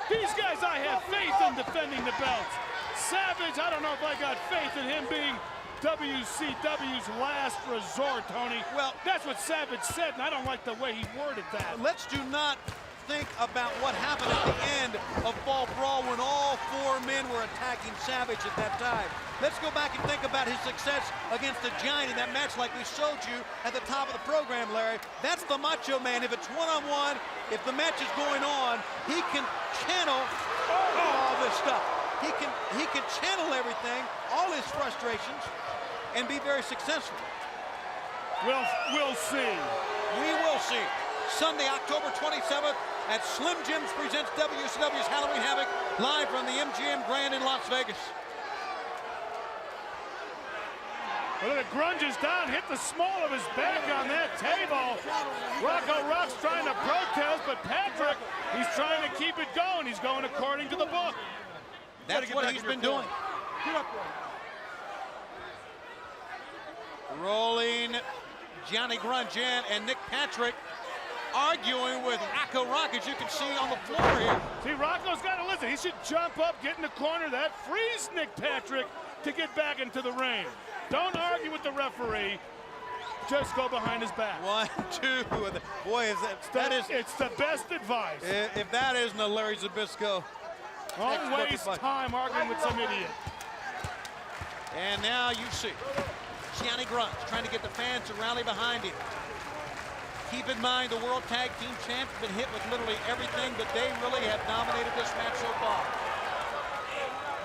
These guys, I have faith in defending the belts. Savage, I don't know if I got faith in him being WCW's last resort, Tony. Well, that's what Savage said, and I don't like the way he worded that. Let's do not think about what happened at the end of Fall Brawl when all 4 men were attacking Savage at that time. Let's go back and think about his success against the Giant in that match like we showed you at the top of the program, Larry. That's the Macho Man. If it's one-on-one, if the match is going on, he can channel all this stuff. He can channel everything, all his frustrations, and be very successful. We'll see. We will see. Sunday, October 27th at Slim Jim's presents WCW's Halloween Havoc, live from the MGM Grand in Las Vegas. Well, the Grunge is down, hit the small of his back on that table. Rocco Rock's trying to protest, but Patrick, he's trying to keep it going. He's going according to the book. That's what he's been doing. Rolling Johnny Grunge in, and Nick Patrick arguing with Rocco Rock, as you can see on the floor here. See, Rocco's got to listen. He should jump up, get in the corner. That frees Nick Patrick to get back into the ring. Don't argue with the referee. Just go behind his back. 1, 2. Boy, It's the best advice. If that isn't a Larry Zbyszko. Don't waste time arguing with some idiot. And now you see Gianni Grunge trying to get the fans to rally behind him. Keep in mind the World Tag Team Champs have been hit with literally everything, but they really have dominated this match so far.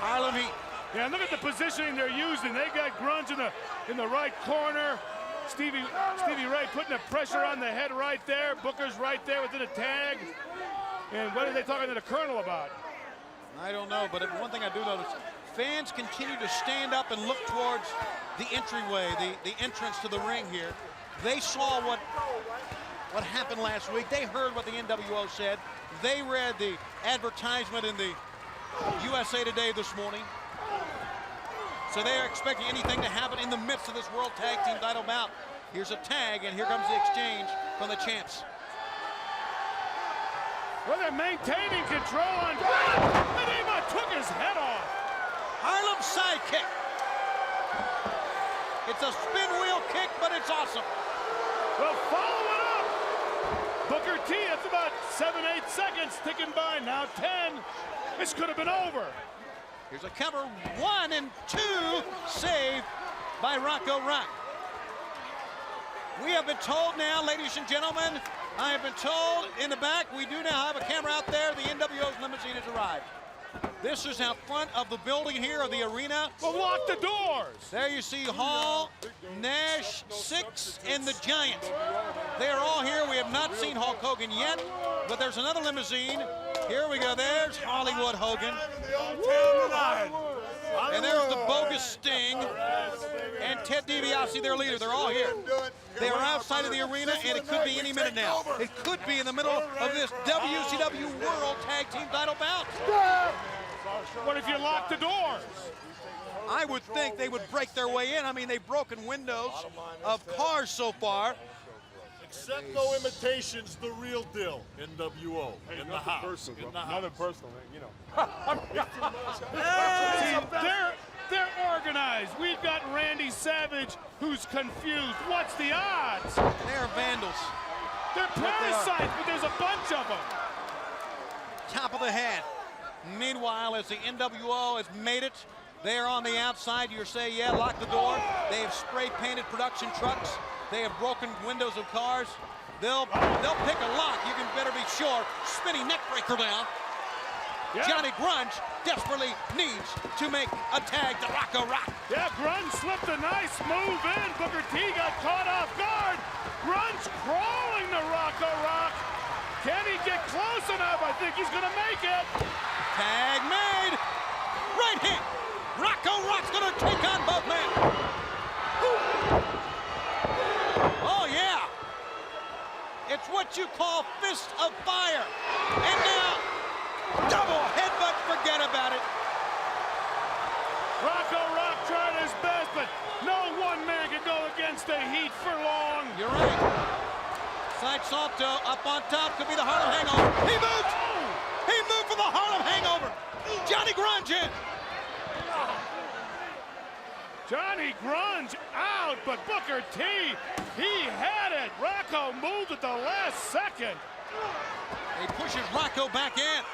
Harlem Heat. Yeah, look at the positioning they're using. They got Grunge in the right corner. Stevie Ray putting the pressure on the head right there. Booker's right there within a tag. And what are they talking to the Colonel about? I don't know, but one thing I do notice, fans continue to stand up and look towards the entryway, the entrance to the ring here. They saw what happened last week. They heard what the NWO said. They read the advertisement in the USA Today this morning. So they are expecting anything to happen in the midst of this World Tag Team title bout. Here's a tag, and here comes the exchange from the champs. Well, they're maintaining control on Grunge. Enigma took his head off. Harlem sidekick. It's a spin wheel kick, but it's awesome. Well, follow it up. Booker T, it's about 7-8 seconds ticking by. Now 10. This could have been over. Here's a cover, 1 and 2, saved by Rocco Rock. We have been told now, ladies and gentlemen, I have been told in the back, we do now have a camera out there, the NWO's limousine has arrived. This is out front of the building here, of the arena. Well, lock the doors. There you see Hall, Nash, Six, and the Giant. They are all here. We have not seen Hulk Hogan yet, but there's another limousine. Here we go. There's Hollywood Hogan. And there's the bogus Sting and Ted DiBiase, their leader. They're all here. They are outside of the arena, and it could be any minute now. It could be in the middle of this WCW World Tag Team title bout. What if you lock the doors? I would think they would break their way in. I mean, they've broken windows of cars so far. Accept no imitations, the real deal. NWO in the house. Personal, nothing personal, man. You know. They're organized. We've got Randy Savage, who's confused. What's the odds? They're vandals. They're parasites, but there's a bunch of them. Top of the head. Meanwhile, as the NWO has made it, they're on the outside. You say, yeah, lock the door. They have spray-painted production trucks. They have broken windows of cars. They'll pick a lock, you can better be sure. Spinning neck breaker down. Yeah. Johnny Grunge desperately needs to make a tag to Rocco Rock. Yeah, Grunge slipped a nice move in. Booker T got caught off guard. Grunge crawling to Rocco Rock. Can he get close enough? I think he's gonna make it. Tag made. Right hand. Rocco Rock's gonna take on both men. Oh yeah. It's what you call fist of fire. And now, double headbutt, forget about it. Rocco Rock tried his best, but no one man can go against the Heat for long. You're right. Side salto up on top, could be the Harlem Hangover. He moved! He moved for the Harlem Hangover. Johnny Grunge in. Johnny Grunge out, but Booker T, he had it. Rocco moved at the last second. He pushes Rocco back in.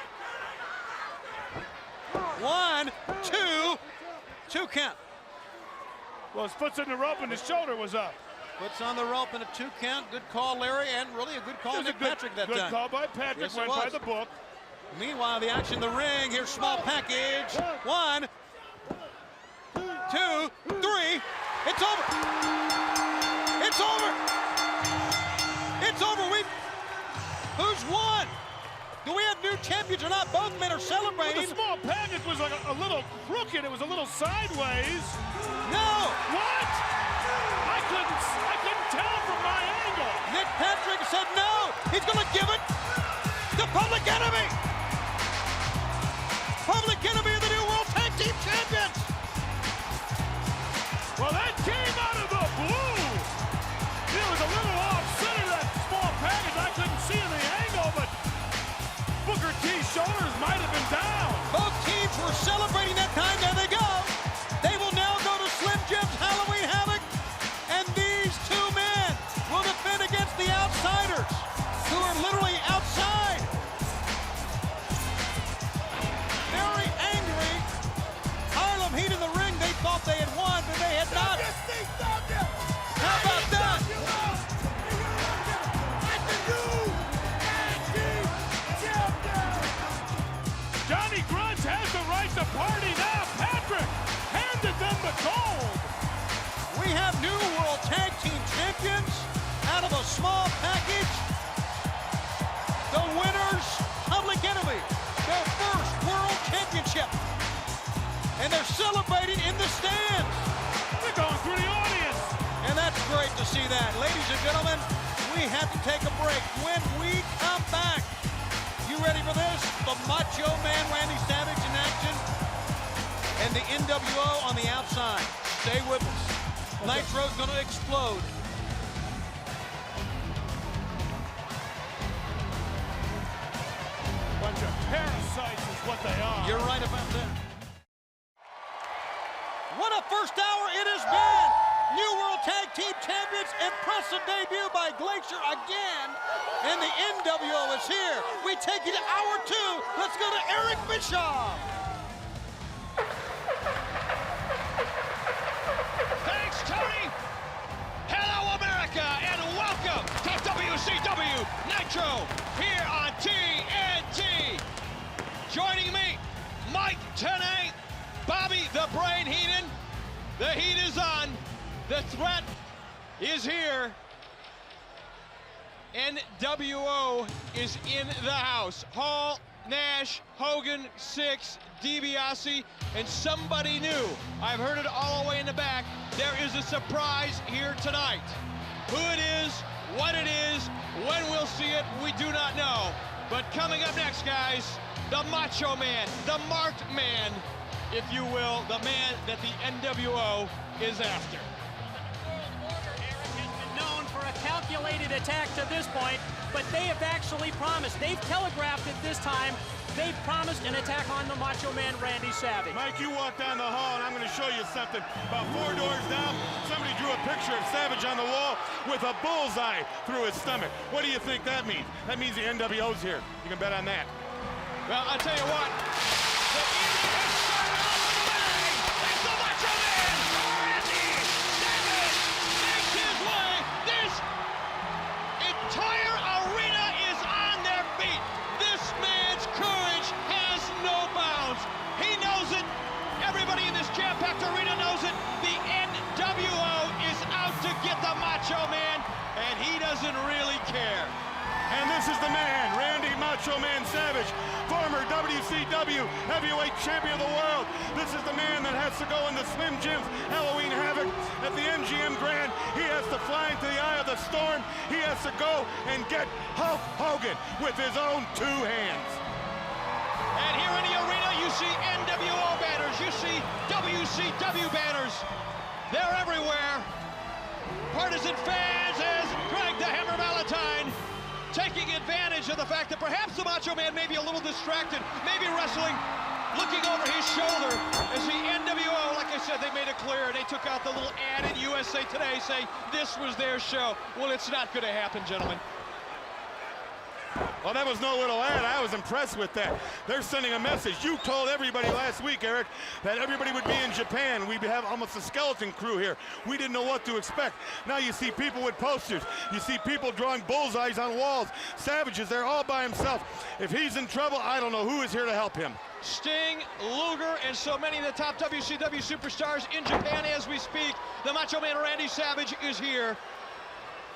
1, 2 count. Well, his foot's in the rope and his shoulder was up. Puts on the rope in a 2 count. Good call, Larry, and really a good call, Nick Patrick, that time. Good call by Patrick, yes, went by the book. Meanwhile, the action in the ring. Here's small package. 1, 2, 3. It's over. It's over. It's over. Who's won? Do we have new champions or not? Both men are celebrating. Well, the small package was like a little crooked. It was a little sideways. No. What? I couldn't tell from my angle. Nick Patrick said no. He's going to give it to Public Enemy. Public Enemy are the new World Tag Team Champions. Well, that came out of the blue. It was a little off-center, that small package. I couldn't see in the angle, but Booker T's shoulders might have been down. Both teams were celebrating that time. There they go. They will now go to Slim Jim's Halloween the party now. Patrick handed them the gold. We have new World Tag Team Champions out of a small package. The winners, Public Enemy, their first World Championship. And they're celebrating in the stands. They're going through the audience. And that's great to see that. Ladies and gentlemen, we have to take a break. When we come back, you ready for this? The Macho Man Randy Savage in action and the NWO on the outside. Stay with us. Nitro's gonna explode. Bunch of parasites is what they are. You're right about that. What a first hour it has been! New World Tag Team Champions, impressive debut by Glacier again, and the NWO is here. We take you to hour 2. Let's go to Eric Bischoff. Thanks, Tony. Hello, America, and welcome to WCW Nitro here on TNT. Joining me, Mike Tenay, Bobby the Brain Heenan. The heat is on. The threat is here. NWO is in the house. Hall, Nash, Hogan, Six, DiBiase, and somebody new. I've heard it all the way in the back. There is a surprise here tonight. Who it is, what it is, when we'll see it, we do not know. But coming up next, guys, the Macho Man, the marked man, if you will, the man that the NWO is after. Known for a calculated attack to this point, but they have actually promised. They've telegraphed it this time. They've promised an attack on the Macho Man Randy Savage. Mike, you walk down the hall, and I'm going to show you something. About 4 doors down, somebody drew a picture of Savage on the wall with a bullseye through his stomach. What do you think that means? That means the NWO's here. You can bet on that. Well, I'll tell you what. The evening has started all the way. It's the Macho Man, Randy Savage, makes his way. This entire arena is on their feet. This man's courage has no bounds. He knows it. Everybody in this jam-packed arena knows it. The NWO is out to get the Macho Man, and he doesn't really care. And this is the man, Randy Macho Man Savage, former WCW Heavyweight Champion of the World. This is the man that has to go into Slim Jim's Halloween Havoc at the MGM Grand. He has to fly into the eye of the storm. He has to go and get Hulk Hogan with his own 2 hands. And here in the arena, you see NWO banners. You see WCW banners. They're everywhere. Partisan fans as Greg the Hammer Valentine taking advantage of the fact that perhaps the Macho Man may be a little distracted, maybe wrestling, looking over his shoulder as the NWO, like I said, they made it clear. They took out the little ad in USA Today saying this was their show. Well, it's not going to happen, gentlemen. Well, that was no little ad. I was impressed with that. They're sending a message. You told everybody last week, Eric, that everybody would be in Japan. We'd have almost a skeleton crew here. We didn't know what to expect. Now you see people with posters. You see people drawing bullseyes on walls. Savage is there all by himself. If he's in trouble, I don't know who is here to help him. Sting, Luger, and so many of the top WCW superstars in Japan as we speak. The Macho Man Randy Savage is here.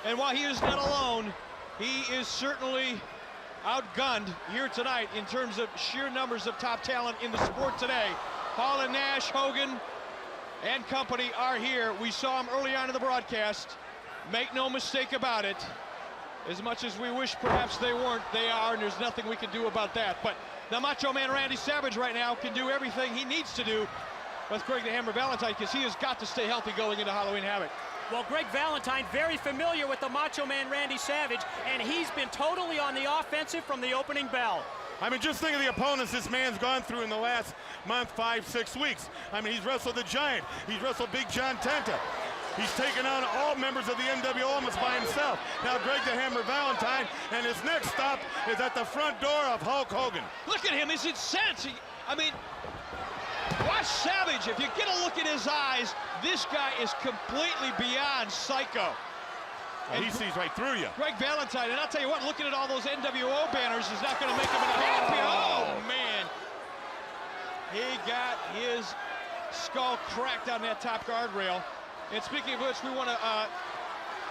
And while he is not alone, he is certainly outgunned here tonight in terms of sheer numbers of top talent in the sport today. Hall and Nash, Hogan, and company are here. We saw them early on in the broadcast. Make no mistake about it. As much as we wish perhaps they weren't, they are, and there's nothing we can do about that. But the Macho Man Randy Savage right now can do everything he needs to do with Greg the Hammer Valentine, because he has got to stay healthy going into Halloween Havoc. Well, Greg Valentine, very familiar with the Macho Man Randy Savage, and he's been totally on the offensive from the opening bell. I mean, just think of the opponents this man's gone through in the last month, 5, 6 weeks. I mean, he's wrestled the Giant. He's wrestled Big John Tenta. He's taken on all members of the NWO almost by himself. Now Greg the Hammer Valentine, and his next stop is at the front door of Hulk Hogan. Look at him, he's incensed. I mean, watch Savage. If you get a look at his eyes, this guy is completely beyond psycho. And he sees right through you. Greg Valentine, and I'll tell you what, looking at all those NWO banners is not going to make him any happier. Oh, man. He got his skull cracked on that top guardrail. And speaking of which, we want to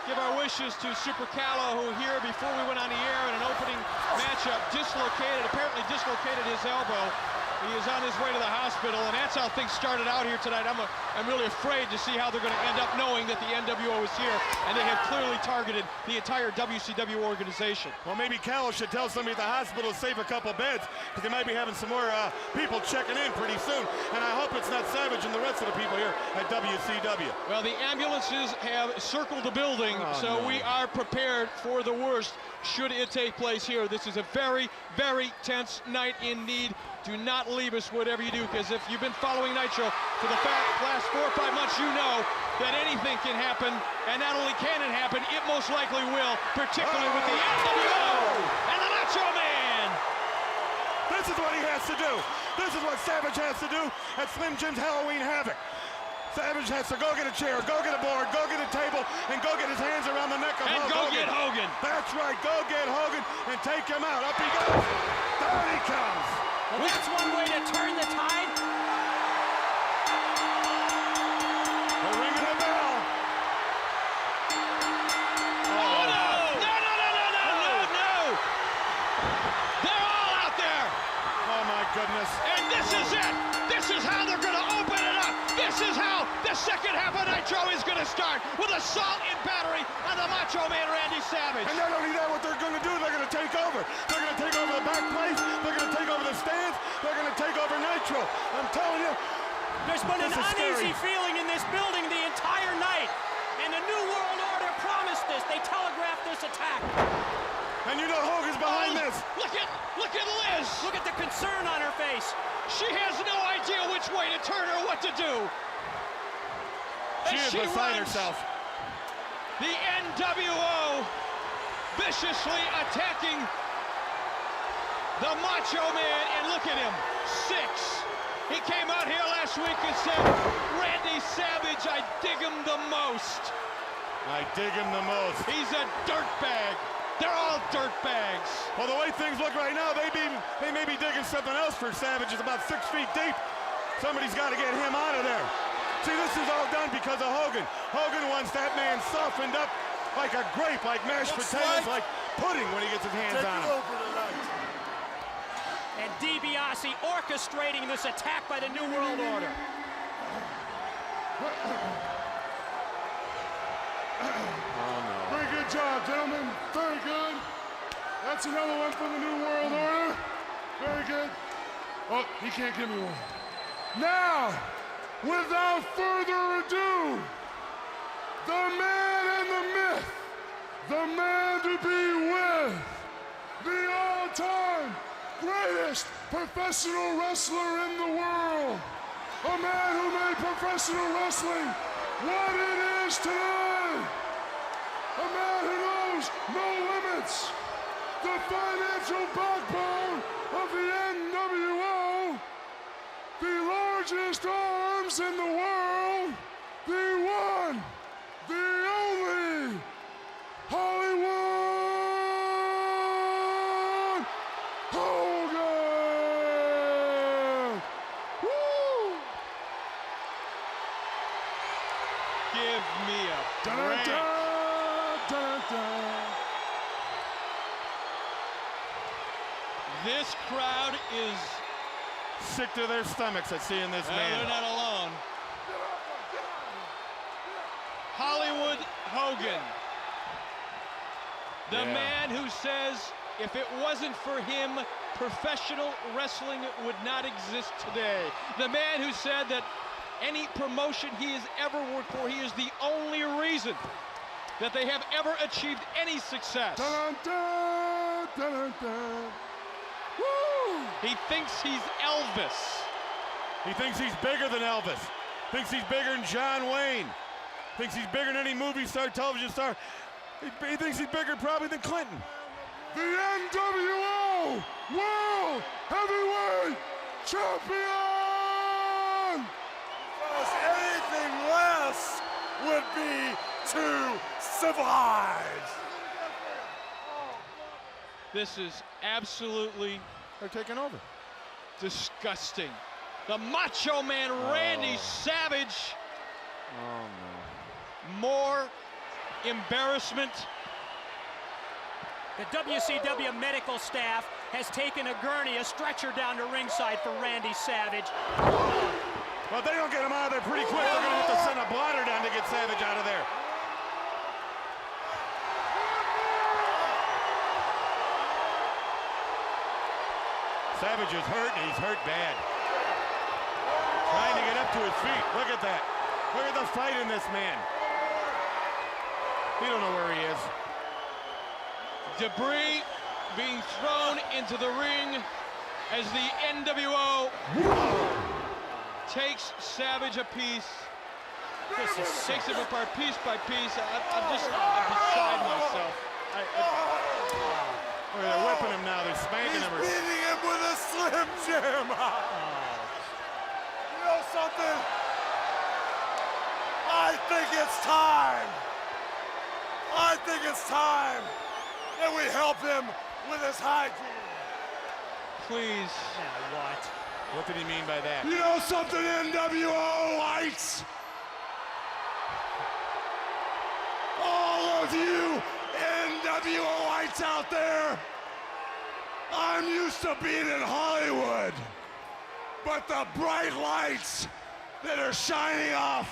give our wishes to Super Calo, who here before we went on the air in an opening matchup apparently dislocated his elbow. He is on his way to the hospital, and that's how things started out here tonight. I'm really afraid to see how they're going to end up knowing that the NWO is here, and they have clearly targeted the entire WCW organization. Well, maybe Calo should tell somebody at the hospital to save a couple beds, because they might be having some more people checking in pretty soon. And I hope it's not Savage and the rest of the people here at WCW. Well, the ambulances have circled the building, we are prepared for the worst should it take place here. This is a very, very tense night indeed. Do not leave us whatever you do, because if you've been following Nitro for the last 4 or 5 months, you know that anything can happen, and not only can it happen, it most likely will, particularly with the NWO and the Macho Man. This is what he has to do. This is what Savage has to do at Slim Jim's Halloween Havoc. Savage has to go get a chair, go get a board, go get a table, and go get his hands around the neck of Hulk Hogan. Get Hogan. That's right, go get Hogan and take him out. Up he goes. Down he comes. Well, that's one way to turn the tide. They're ringing the bell. Oh, no! No! They're all out there. Oh, my goodness. And this is it. This is how they're going to open it up. This is how the second half of Nitro is going to start, with assault and battery on the Macho Man Randy Savage. And not only that, what they're going to do, they're going to take over. They're going to take over the back place. They're going to take over the stands. They're going to take over Nitro. I'm telling you. There's been an uneasy feeling in this building the entire night. And the New World Order promised this. They telegraphed this attack. And you know Hogan's behind this. Look at Liz. Look at the concern on her face. She has no idea which way to turn or what to do. She is beside herself. The NWO viciously attacking the Macho Man, and look at him, 6. He came out here last week and said, Randy Savage, I dig him the most. I dig him the most. He's a dirtbag. They're all dirtbags. Well, the way things look right now, they may be digging something else for Savage. It's about 6 feet deep. Somebody's got to get him out of there. See, this is all done because of Hogan. Hogan wants that man softened up like a grape, like mashed potatoes, like pudding when he gets his hands on him. And DiBiase orchestrating this attack by the New World Order. Very good job, gentlemen. Very good. That's another one from the New World Order. Very good. Oh, he can't give me one. Now, without further ado, the man and the myth, the man to be with, the all-time greatest professional wrestler in the world, a man who made professional wrestling what it is today, a man who knows no limits, the financial backbone of the NWO, the largest arms in the world, the one, the only, Hollywood Hogan! Woo! Give me a break. This crowd is sick to their stomachs at seeing this man. They're not alone. Hollywood Hogan. The man who says if it wasn't for him, professional wrestling would not exist today. The man who said that any promotion he has ever worked for, he is the only reason that they have ever achieved any success. Dun, dun, dun, dun, dun. Woo! He thinks he's Elvis. He thinks he's bigger than Elvis. Thinks he's bigger than John Wayne. Thinks he's bigger than any movie star, television star. He thinks he's bigger probably than Clinton. The NWO World Heavyweight Champion! Because anything less would be too civilized. This is absolutely They're taking over. disgusting. The Macho Man Randy Savage. Oh, no. More embarrassment. The WCW medical staff has taken a gurney, a stretcher down to ringside for Randy Savage. Well, if they don't get him out of there pretty quick, they're going to have to send a blotter down to get Savage out of there. Savage is hurt, and he's hurt bad. Trying to get up to his feet. Look at that. Look at the fight in this man. He don't know where he is. Debris being thrown into the ring as the NWO takes Savage a piece. Takes him apart piece by piece. I'm beside myself. They're whipping him now. They're spanking him. He's beating him with a Slim Jim. You know something? I think it's time. I think it's time that we help him with his hygiene. Please. Now what? What did he mean by that? You know something, NWO lights? All of you NWO lights out there, I'm used to being in Hollywood, but the bright lights that are shining off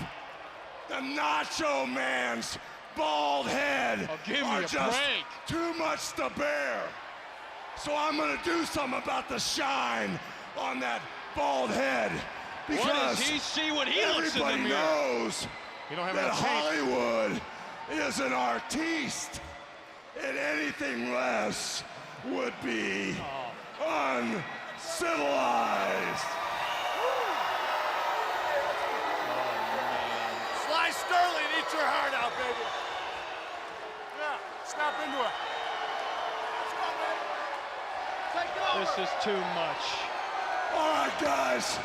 the Nacho Man's bald head give me are a just break. too much to bear. So I'm gonna do something about the shine on that bald head, because What does he see when he looks in the everybody mirror? knows You don't have that enough paint. Hollywood is an artiste, and anything less would be uncivilized. Sly Sterling, eat your heart out, baby. Yeah, snap into it. This is too much. All right, guys,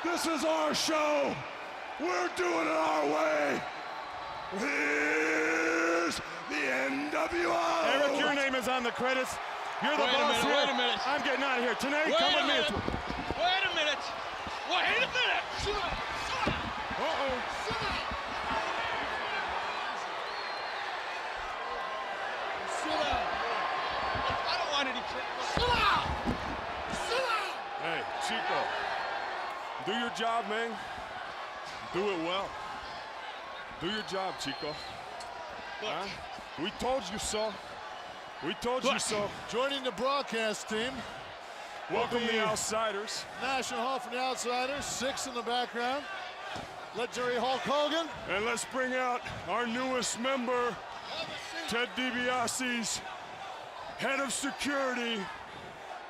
this is our show. We're doing it our way. Here's the NWO. Eric, your name is on the credits. You're the Wait a boss minute, here. wait a minute. I'm getting out of here. Tonight, Wait come a with me. minute. Wait a minute. Wait a minute. Uh-oh. I don't want any. Hey, Chico, do your job, man. Do it well. Do your job, Chico. Huh? We told you so. We told you so. Joining the broadcast team, Welcome the outsiders. National Hall for the Outsiders, 6 in the background. Legendary Hulk Hogan. And let's bring out our newest member, Ted DiBiase's head of security.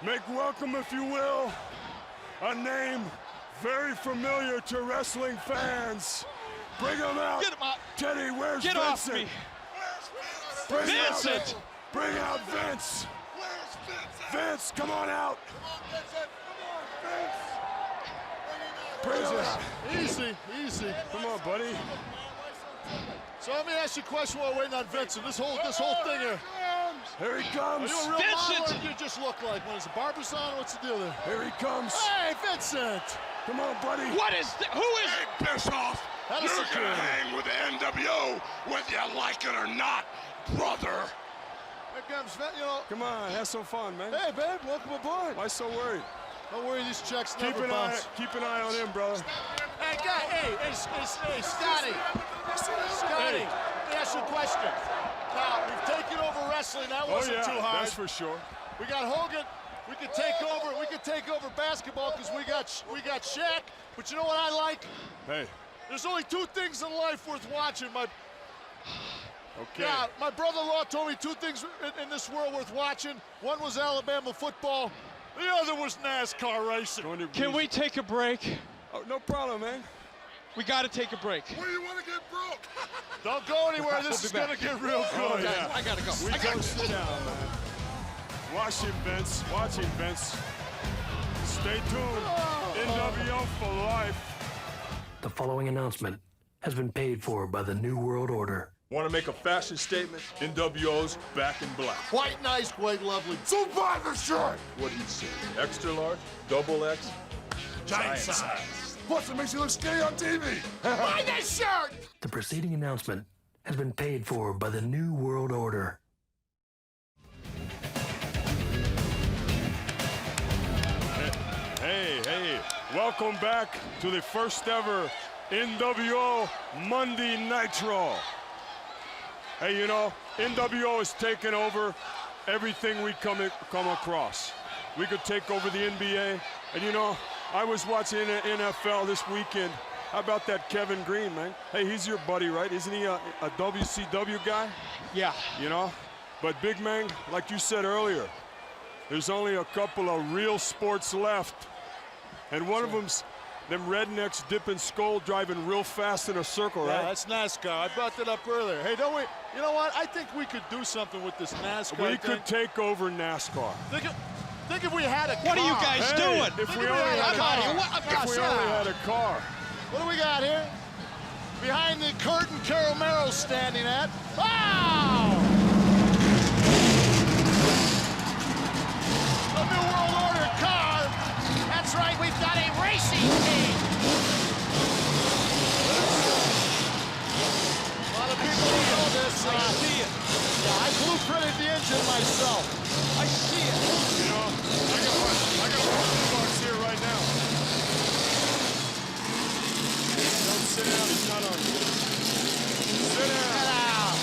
Make welcome, if you will, a name very familiar to wrestling fans. Bring him out. Get him out. Teddy, where's Get Vincent? off me. Bring Vincent! Bring out Vince. Vince, come on out. Bring him out. Easy, easy. Come on, buddy. So let me ask you a question while we're waiting on Vincent. This whole thing here. Here he Are comes. you a real Vincent! model, or do you just look like one? Is it Barbizon? What's the deal there? Here he comes. Hey, Vincent! Come on, buddy. What is who is? Hey, piss off. How You're does gonna security? hang with the NWO, whether you like it or not, brother. Here comes Vince, you know. Come on, have some fun, man. Hey, babe, welcome aboard. Why so worried? Don't worry, these checks Keep never an eye bounce. on him, brother. Hey, guy, hey, Scotty. Scotty, let me ask you a question. Now, we've taken over wrestling. That wasn't too hard. That's for sure. We got Hogan. We could take over basketball because we got Shaq. But you know what I like? Hey, There's only 2 things in life worth watching. okay. Yeah, my brother-in-law told me 2 things in this world worth watching. One was Alabama football. The other was NASCAR racing. Can we take a break? Oh, no problem, man. We got to take a break. Where you want to get broke? Don't go anywhere. This is going to get real good. Oh, yeah. I gotta go. We don't sit down, man. Watch him, Vince. Watch him, Vince. Stay tuned. NWO for life. The following announcement has been paid for by the New World Order. Want to make a fashion statement? NWO's back in black. Quite nice, quite lovely. Survivor shirt. What do you say? Extra large? Double X? Giant size. Plus, it makes you look skinny on TV. Buy that shirt! The preceding announcement has been paid for by the New World Order. Hey, welcome back to the first ever NWO Monday Nitro. Hey, you know, NWO is taking over everything we come across. We could take over the NBA, and you know, I was watching the NFL this weekend. How about that Kevin Green, man? Hey, he's your buddy, right? Isn't he a WCW guy? Yeah. You know? But big man, like you said earlier, there's only a couple of real sports left. And one of them's them rednecks dipping skull driving real fast in a circle, right? Yeah, that's NASCAR. I brought that up earlier. Hey, don't we? You know what? I think we could do something with this NASCAR We thing. could take over NASCAR. Think if we had a car. What are you guys doing? If we only had a car. What do we got here? Behind the curtain, Carol Merrill's standing at. Wow! The New World Order car. That's right, we've got a racing team. A lot of people don't know this. I see it. Yeah, I blueprinted the engine myself. I see it. You know, I got one box here right now. Don't sit down, he's not on. Sit down.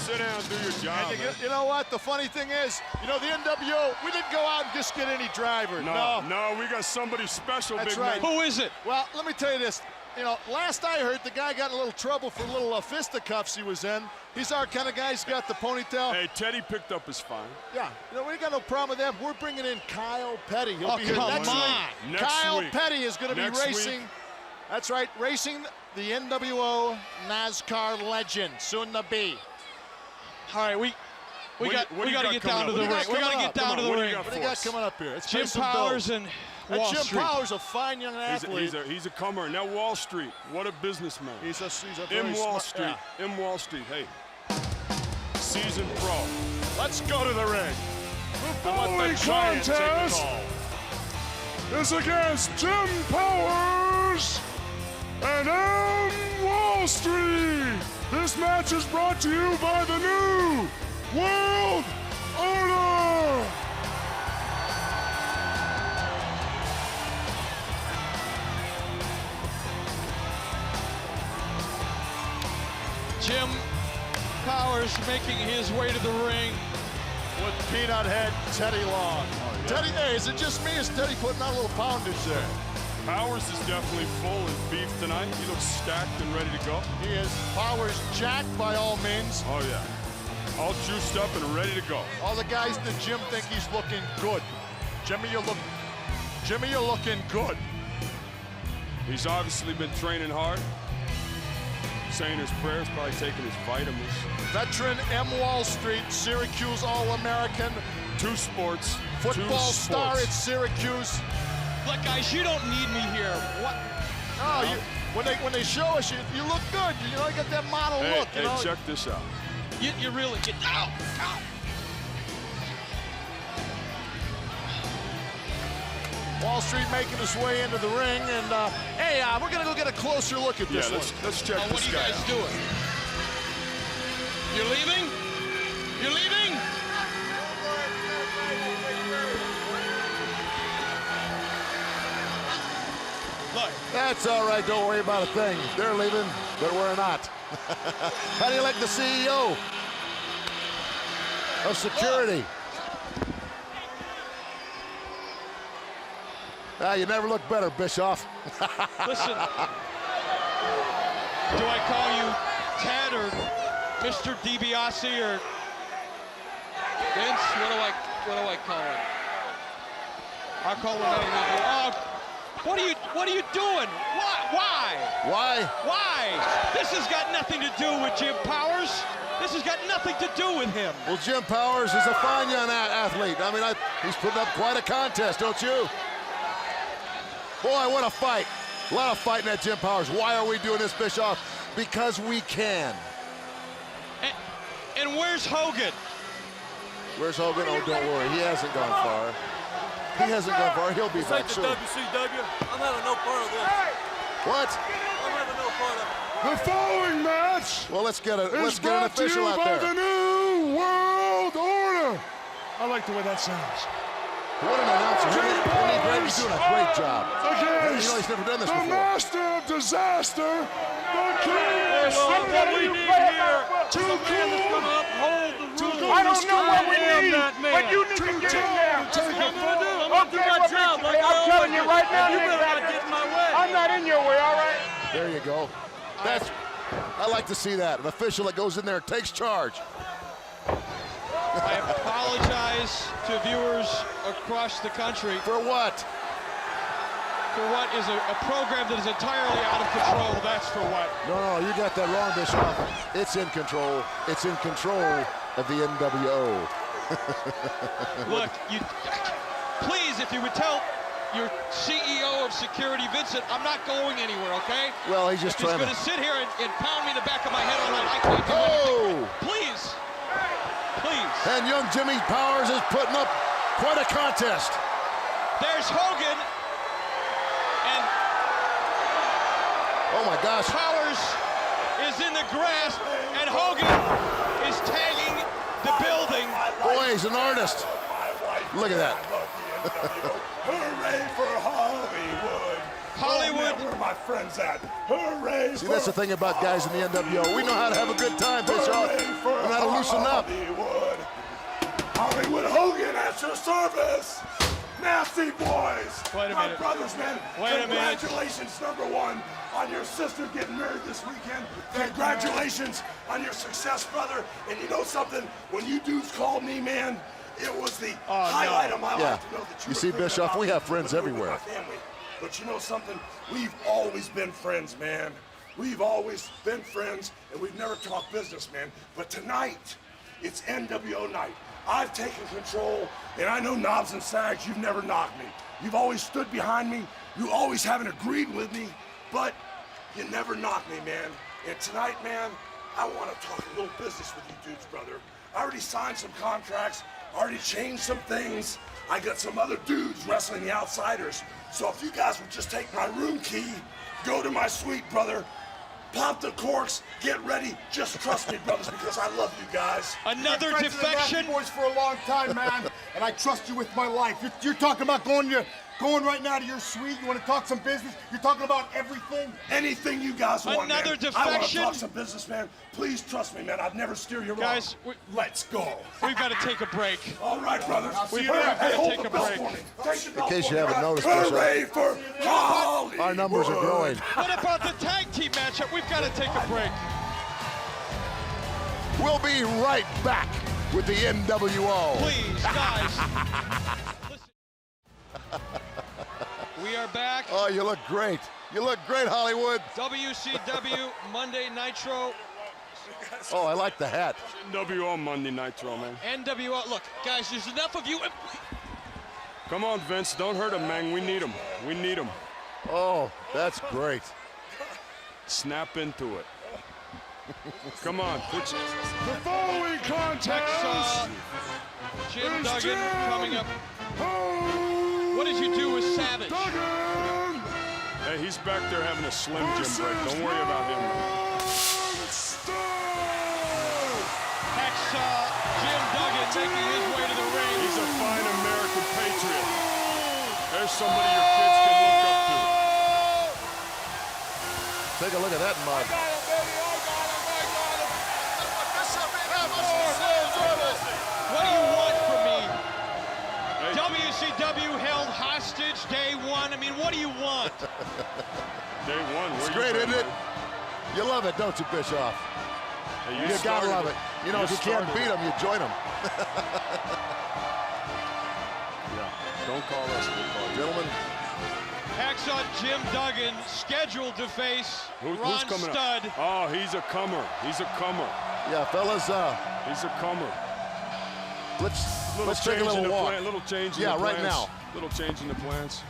Sit down, do your job. You know what? The funny thing is, you know, the NWO, we didn't go out and just get any driver. No, we got somebody special, That's big right. man. Who is it? Well, let me tell you this. You know, last I heard, the guy got in a little trouble for little fisticuffs he was in. He's our kind of guy. He's got the ponytail. Hey, Teddy picked up his fine. Yeah, you know, we ain't got no problem with that. We're bringing in Kyle Petty. He'll be here come next on. week. Next Kyle week. Petty is going to be Next racing. week. That's right, racing the NWO NASCAR legend, soon to be. All right, we got to get down to the ring. We got to get down to the ring. What do you got coming up here? Let's Jim pay some Powers bills. and Wall Jim Street. Powers, a fine young athlete. He's a comer. Now Wall Street, what a businessman. He's a very in Wall smart, Street. yeah. In Wall Street. Hey, seasoned pro. Let's go to the ring. The following contest is against Jim Powers and M. Wall Street. This match is brought to you by the New World Order. Jim Powers making his way to the ring with Peanut Head Teddy Long. Teddy, hey, is it just me? Is Teddy putting on a little poundage there? Powers is definitely full of beef tonight. He looks stacked and ready to go. He is. Powers jacked by all means. Oh yeah, all juiced up and ready to go. All the guys in the gym think he's looking good. Jimmy, you're looking good. He's obviously been training hard, saying his prayers, probably taking his vitamins. Veteran M. Wall Street, Syracuse All-American. Two sports. Football star at Syracuse. Look, guys, you don't need me here. What? No, when they show us, you look good. You know, you got that model look. You know? Check this out. You really get. Ow! Wall Street making his way into the ring, and hey, we're gonna go get a closer look at this one. Let's check this guy out. What are you guys doing? You're leaving? You're leaving? Look. That's all right. Don't worry about a thing. They're leaving, but we're not. How do you like the CEO of security? You never look better, Bischoff. Listen, do I call you Ted or Mr. DiBiase or Vince? What do I call him? I'll call him anything. What are you doing? Why? This has got nothing to do with Jim Powers. This has got nothing to do with him. Well, Jim Powers is a fine young athlete. I mean, he's putting up quite a contest, don't you? Boy, what a fight. A lot of fighting at Jim Powers. Why are we doing this, Bischoff? Because we can. And where's Hogan? Where's Hogan? Oh, don't worry. He hasn't gone far. He hasn't gone far. He'll be This back ain't the soon. WCW. I'm having no part of this. What? I'm having no part of it. The following match Well, let's get an is brought to official you out by there. the New World Order. I like the way that sounds. What an announcer. He's doing a great job. Against You know, he's never done this the before. Master of Disaster, the King Hey, of well, what we need here is a man that's going to uphold the rules. I don't know what we I am need, that man. but you need to get in there. That's what I'm going to do. I'm going to do my job. Like I'm telling you right now, you better not get in my way. I'm not in your way, all right? There you go. I like to see that. An official that goes in there and takes charge. I apologize to viewers across the country. For what? For what is a program that is entirely out of control. That's for what. No, you got that wrong, Bischoff. It's in control. It's in control of the NWO. Look, please, if you would tell your CEO of security, Vincent, I'm not going anywhere, okay? Well, he's just if trying he's to... going to sit here and pound me in the back of my head all night, I can't do anything. Please. Please. And young Jimmy Powers is putting up quite a contest. There's Hogan. And oh my gosh. Powers is in the grass, and Hogan is tagging the building. Boy, he's an artist. Look at that. Hooray for Hollywood. Hollywood. Oh, man, where are my friends at? Hooray See, that's the thing about guys in the NWO. We know how to have a good time, Bischoff. We know how to loosen up. Hollywood Hogan at your service. Nasty boys. Wait a my minute. brothers, man. Wait a minute. Congratulations, number one, on your sister getting married this weekend. Congratulations on your success, brother. And you know something? When you dudes called me, man, it was the highlight of my life to know that you see, Bischoff, we have friends everywhere. But you know something? We've always been friends, man. We've always been friends, and we've never talked business, man. But tonight, it's NWO night. I've taken control, and I know Knobs and Sags, you've never knocked me. You've always stood behind me. You always haven't agreed with me, but you never knocked me, man. And tonight, man, I want to talk a little business with you dudes, brother. I already signed some contracts, already changed some things. I got some other dudes wrestling the Outsiders. So if you guys would just take my room key, go to my suite, brother, pop the corks, get ready. Just trust me, brothers, because I love you guys. Another I've been friends with the defection. Nasty Boys for a long time, man, and I trust you with my life. You're talking about going right now to your suite. You want to talk some business? You're talking about everything. Anything you guys want, Another man. defection. I want to talk some business, man. Please trust me, man. I'd never steer you wrong. Guys, let's go. We've got to take a break. All right, brothers. We've got got to take a break. In case you haven't noticed, Hooray for Hollywood. Our numbers are growing. What about the tag team matchup? We've got to take a break. We'll be right back with the NWO. Please, guys. Listen. We are back. Oh, you look great. You look great, Hollywood. WCW Monday Nitro. Oh, I like the hat. NWO Monday Nitro, man. NWO. Look, guys, there's enough of you. Come on, Vince. Don't hurt him, man. We need him. We need him. Oh, that's great. Snap into it. Come on. The following contest. Jim Duggan coming up. What did you do with Savage? Hey, he's back there having a Slim Jim break. Don't worry about him. Hacksaw Jim Duggan making his way to the ring. He's a fine American patriot. There's somebody your kids can look up to. Take a look at that mug. What do you want from me? WCW held hostage day one. I mean, what do you want? Day one. It's great, isn't it? You love it, don't you, Bischoff? Hey, you gotta love it. You know, if you can't beat them, you join them. Yeah, don't call us. We'll call you. Gentlemen. Hacksaw Jim Duggan scheduled to face Who's Ron coming Studd. up? Oh, he's a comer. He's a comer. Yeah, fellas. He's a comer. Let's take a little walk. Little change in yeah, the right plans. now. Little change in the plans.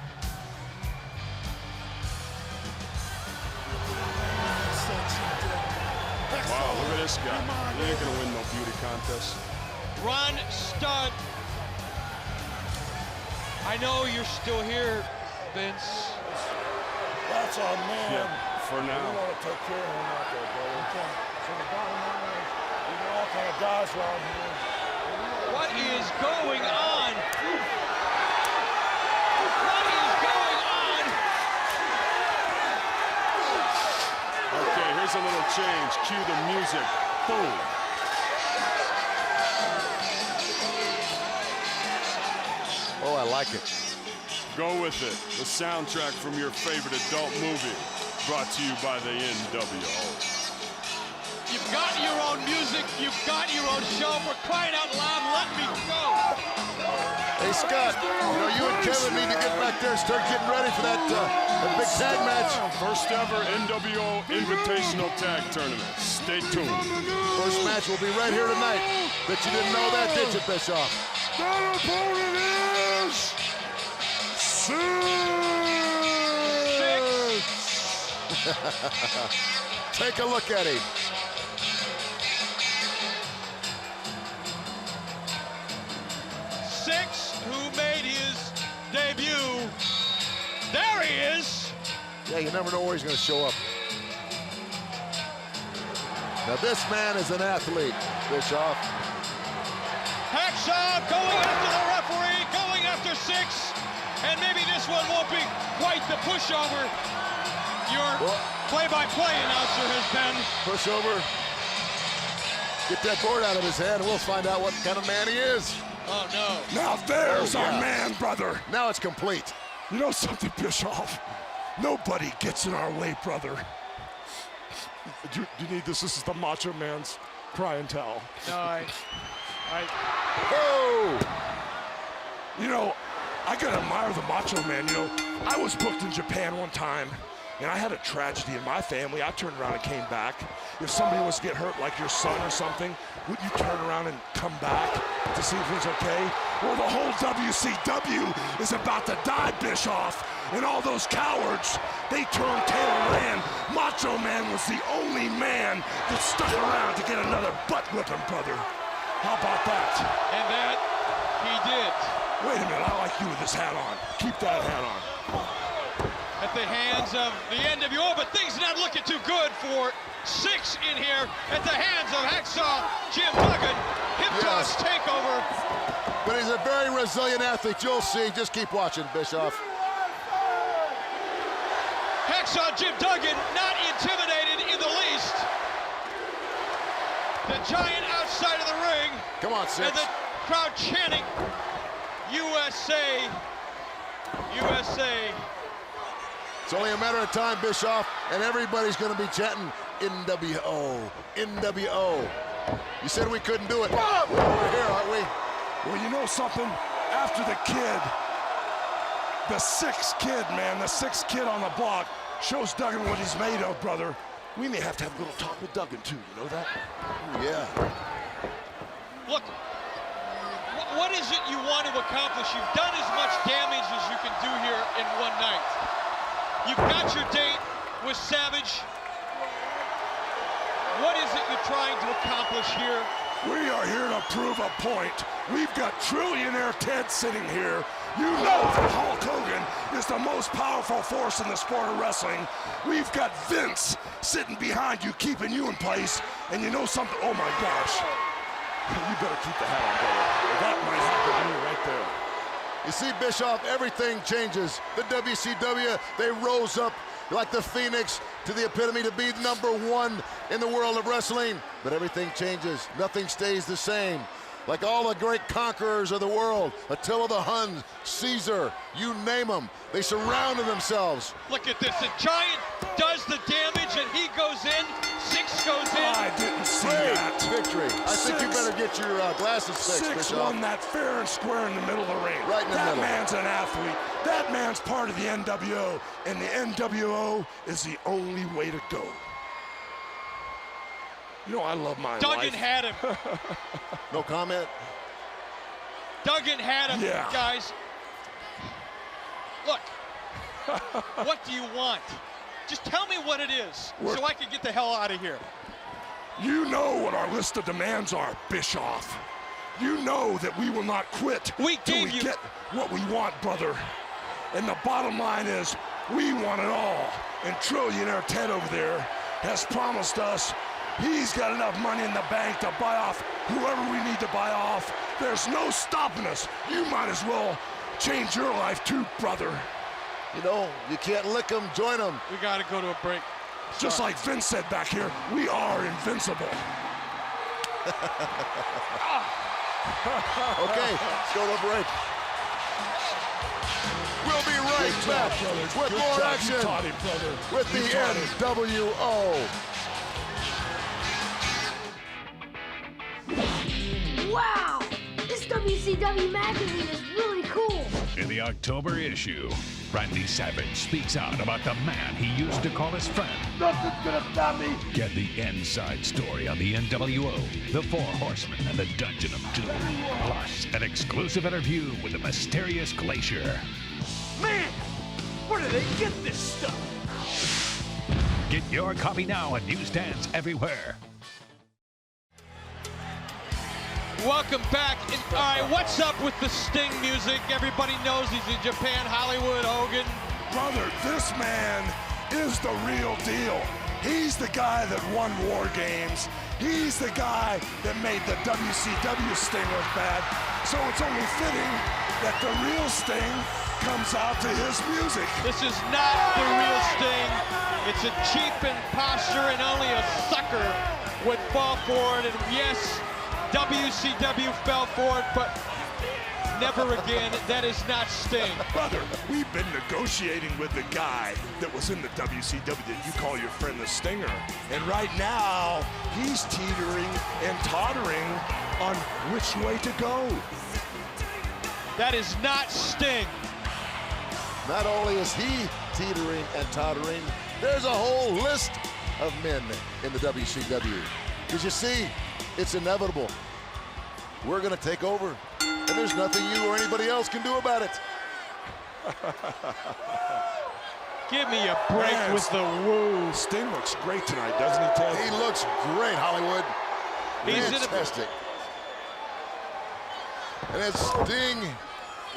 Wow, look at this guy. He ain't gonna win no beauty contest. Ron Studd I know you're still here, Vince. That's our man. Yeah, for We now. want to take care of him out there, brother. Okay. So the bottom line is, we got all kind of guys around here. What is going on? What is going on? Okay, here's a little change. Cue the music. Boom. Oh, I like it. Go with it. The soundtrack from your favorite adult movie, brought to you by the NWO. You've got your own music. You've got your own show. For crying out loud, let me go. Hey, Scott, you know, you and Kevin need to get back there and start getting ready for that big tag match. First ever NWO Invitational Tag Tournament. Stay tuned. First match will be right here tonight. Bet you didn't know that, did you, Bischoff? That opponent is Take a look at him. Six, who made his debut. There he is. Yeah, you never know where he's going to show up. Now, this man is an athlete, Bischoff. Hacksaw going after the referee, going after Six. And maybe this one won't be quite the pushover your play-by-play announcer has been. Pushover. Get that board out of his hand, and we'll find out what kind of man he is. Oh, no. Now there's our man, brother. Now it's complete. You know something, Bischoff? Nobody gets in our way, brother. Do you need this? This is the Macho Man's cry and tell. No, Oh! You know, I gotta admire the Macho Man. You know, I was booked in Japan one time, and I had a tragedy in my family. I turned around and came back. If somebody was to get hurt, like your son or something, would you turn around and come back to see if he's okay? Well, the whole WCW is about to die, Bischoff. And all those cowards, they turned tail and ran. Macho Man was the only man that stuck around to get another butt whipping, brother. How about that? And that he did. Wait a minute, I like you with this hat on. Keep that hat on. At the hands of the NWO, but things not looking too good for Six in here at the hands of Hacksaw Jim Duggan. Hip toss takeover. But he's a very resilient athlete. You'll see. Just keep watching, Bischoff. Hacksaw Jim Duggan not intimidated in the least. The giant outside of the ring. Come on, Six. And the crowd chanting, USA, USA. It's only a matter of time, Bischoff, and everybody's going to be chanting NWO, NWO. You said we couldn't do it. We're here, aren't we? Well, you know something? After the kid, the sixth kid, man, the sixth kid on the block shows Duggan what he's made of, brother. We may have to have a little talk with Duggan, too. You know that? Yeah. Look, what is it you want to accomplish? You've done as much damage as you can do here in one night. You've got your date with Savage. What is it you're trying to accomplish here? We are here to prove a point. We've got trillionaire Ted sitting here. You know that Hulk Hogan is the most powerful force in the sport of wrestling. We've got Vince sitting behind you, keeping you in place. And you know something? Oh my gosh. You better keep the hat on, brother. That might happen to me right there. You see, Bischoff, everything changes. The WCW, they rose up like the Phoenix to the epitome to be #1 in the world of wrestling. But everything changes. Nothing stays the same. Like all the great conquerors of the world, Attila the Hun, Caesar, you name them, they surrounded themselves. Look at this, the Giant does the damage and he goes in, Six goes in. I didn't see Great that. victory. I think you better get your glasses fixed, Six Bischoff. won that fair and square in the middle of the ring. Right in the middle. That man's an athlete. That man's part of the NWO, and the NWO is the only way to go. You know, I love my Duggan life. had him. No comment? Duggan had him, Yeah. guys. Look, what do you want? Just tell me what it is so I can get the hell out of here. You know what our list of demands are, Bischoff. You know that we will not quit till we get what we want, brother. And the bottom line is, we want it all. And Trillionaire Ted over there has promised us he's got enough money in the bank to buy off whoever we need to buy off. There's no stopping us. You might as well change your life too, brother. You know, you can't lick them, join them. We got to go to a break. Just like Vince said back here, we are invincible. Okay, let's go to a break. We'll be right back with more action with the NWO. Wow! This WCW magazine is really cool. In the October issue, Randy Savage speaks out about the man he used to call his friend. Nothing's gonna stop me. Get the inside story on the NWO, the Four Horsemen, and the Dungeon of Doom. Plus, an exclusive interview with the mysterious Glacier. Man, where do they get this stuff? Get your copy now at newsstands everywhere. Welcome back. All right, what's up with the Sting music? Everybody knows he's in Japan, Hollywood, Hogan. Brother, this man is the real deal. He's the guy that won War Games. He's the guy that made the WCW Sting look bad. So it's only fitting that the real Sting comes out to his music. This is not the real Sting. It's a cheap imposter, and only a sucker would fall for it. And yes, WCW fell for it, but never again. That is not Sting. Brother, we've been negotiating with the guy that was in the WCW that you call your friend the Stinger. And right now, he's teetering and tottering on which way to go. That is not Sting. Not only is he teetering and tottering, there's a whole list of men in the WCW. Because you see, it's inevitable. We're going to take over, and there's nothing you or anybody else can do about it. Give me a break with the woo. Sting looks great tonight, doesn't he, Ted? He looks great, Hollywood. He's fantastic. And as Sting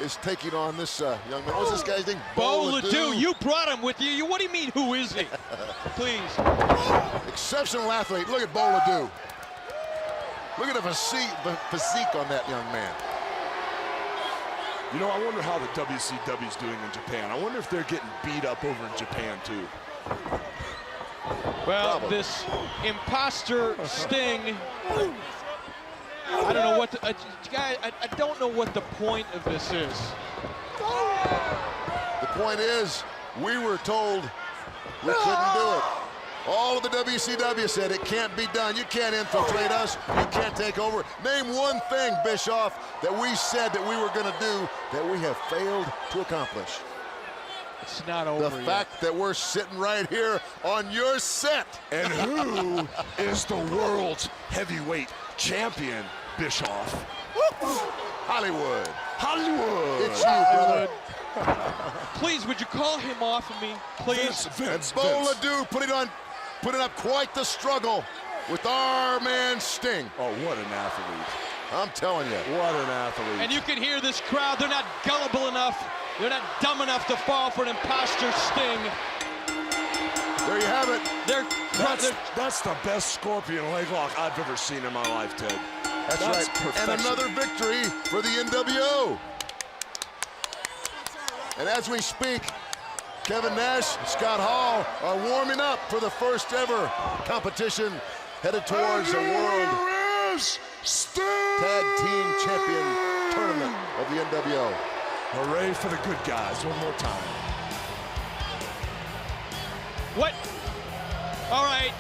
is taking on this young man, what's this guy's name? Bo Ledoux. You brought him with you. What do you mean, who is he? Please. Exceptional athlete. Look at Bo Ledoux. Look at the physique on that young man. You know, I wonder how the WCW's doing in Japan. I wonder if they're getting beat up over in Japan, too. Well, this imposter Sting, I don't know what the, I don't know what the point of this is. The point is, we were told we couldn't do it. All of the WCW said it can't be done. You can't infiltrate us. You can't take over. Name one thing, Bischoff, that we said that we were going to do that we have failed to accomplish. It's not over The fact that we're sitting right here on your set. And who is the world's heavyweight champion, Bischoff? Hollywood. Hollywood. It's you, brother. Please, would you call him off of me, please? Vince. Bo Ledoux putting up quite the struggle with our man Sting. Oh, what an athlete. I'm telling you. What an athlete. And you can hear this crowd. They're not gullible enough. They're not dumb enough to fall for an imposter Sting. There you have it. That's the best scorpion leg lock I've ever seen in my life, Ted. That's right. Perfection. And another victory for the NWO. And as we speak, Kevin Nash and Scott Hall are warming up for the first ever competition headed towards the World Tag Team Champion Tournament of the NWO. Hooray for the good guys. One more time. What? All right.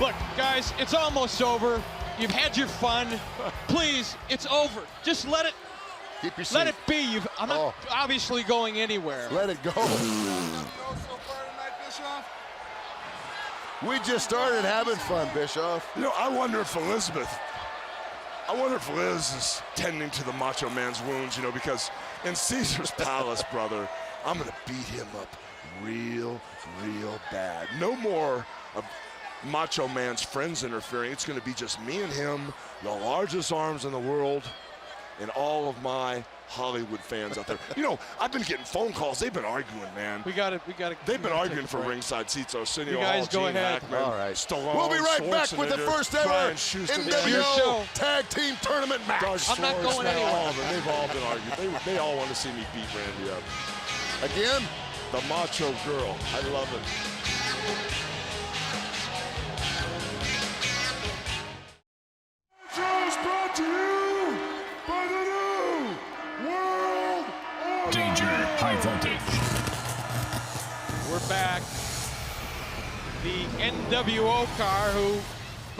Look, guys, it's almost over. You've had your fun. Please, it's over. Just let it. Keep your seat. Let it be. I'm not obviously going anywhere. Let it go. We just started having fun, Bischoff. You know, I wonder if Liz is tending to the Macho Man's wounds, you know, because in Caesar's Palace, brother, I'm going to beat him up real bad. No more of Macho Man's friends interfering. It's going to be just me and him, the largest arms in the world, and all of my Hollywood fans out there. You know, I've been getting phone calls. They've been arguing, man. We got it. They've been arguing for ringside seats. Arsenio You guys Hall, go Gene ahead. Hackman, All right. Stallone, We'll be right back with the first ever Brian Schuster, NWO Tag Team Tournament match. I'm not going anywhere. They've all been arguing. They all want to see me beat Randy up. Again? The Macho Girl. I love it. Show's brought to you by the new World Order. Danger, high voltage. We're back. The NWO car, who,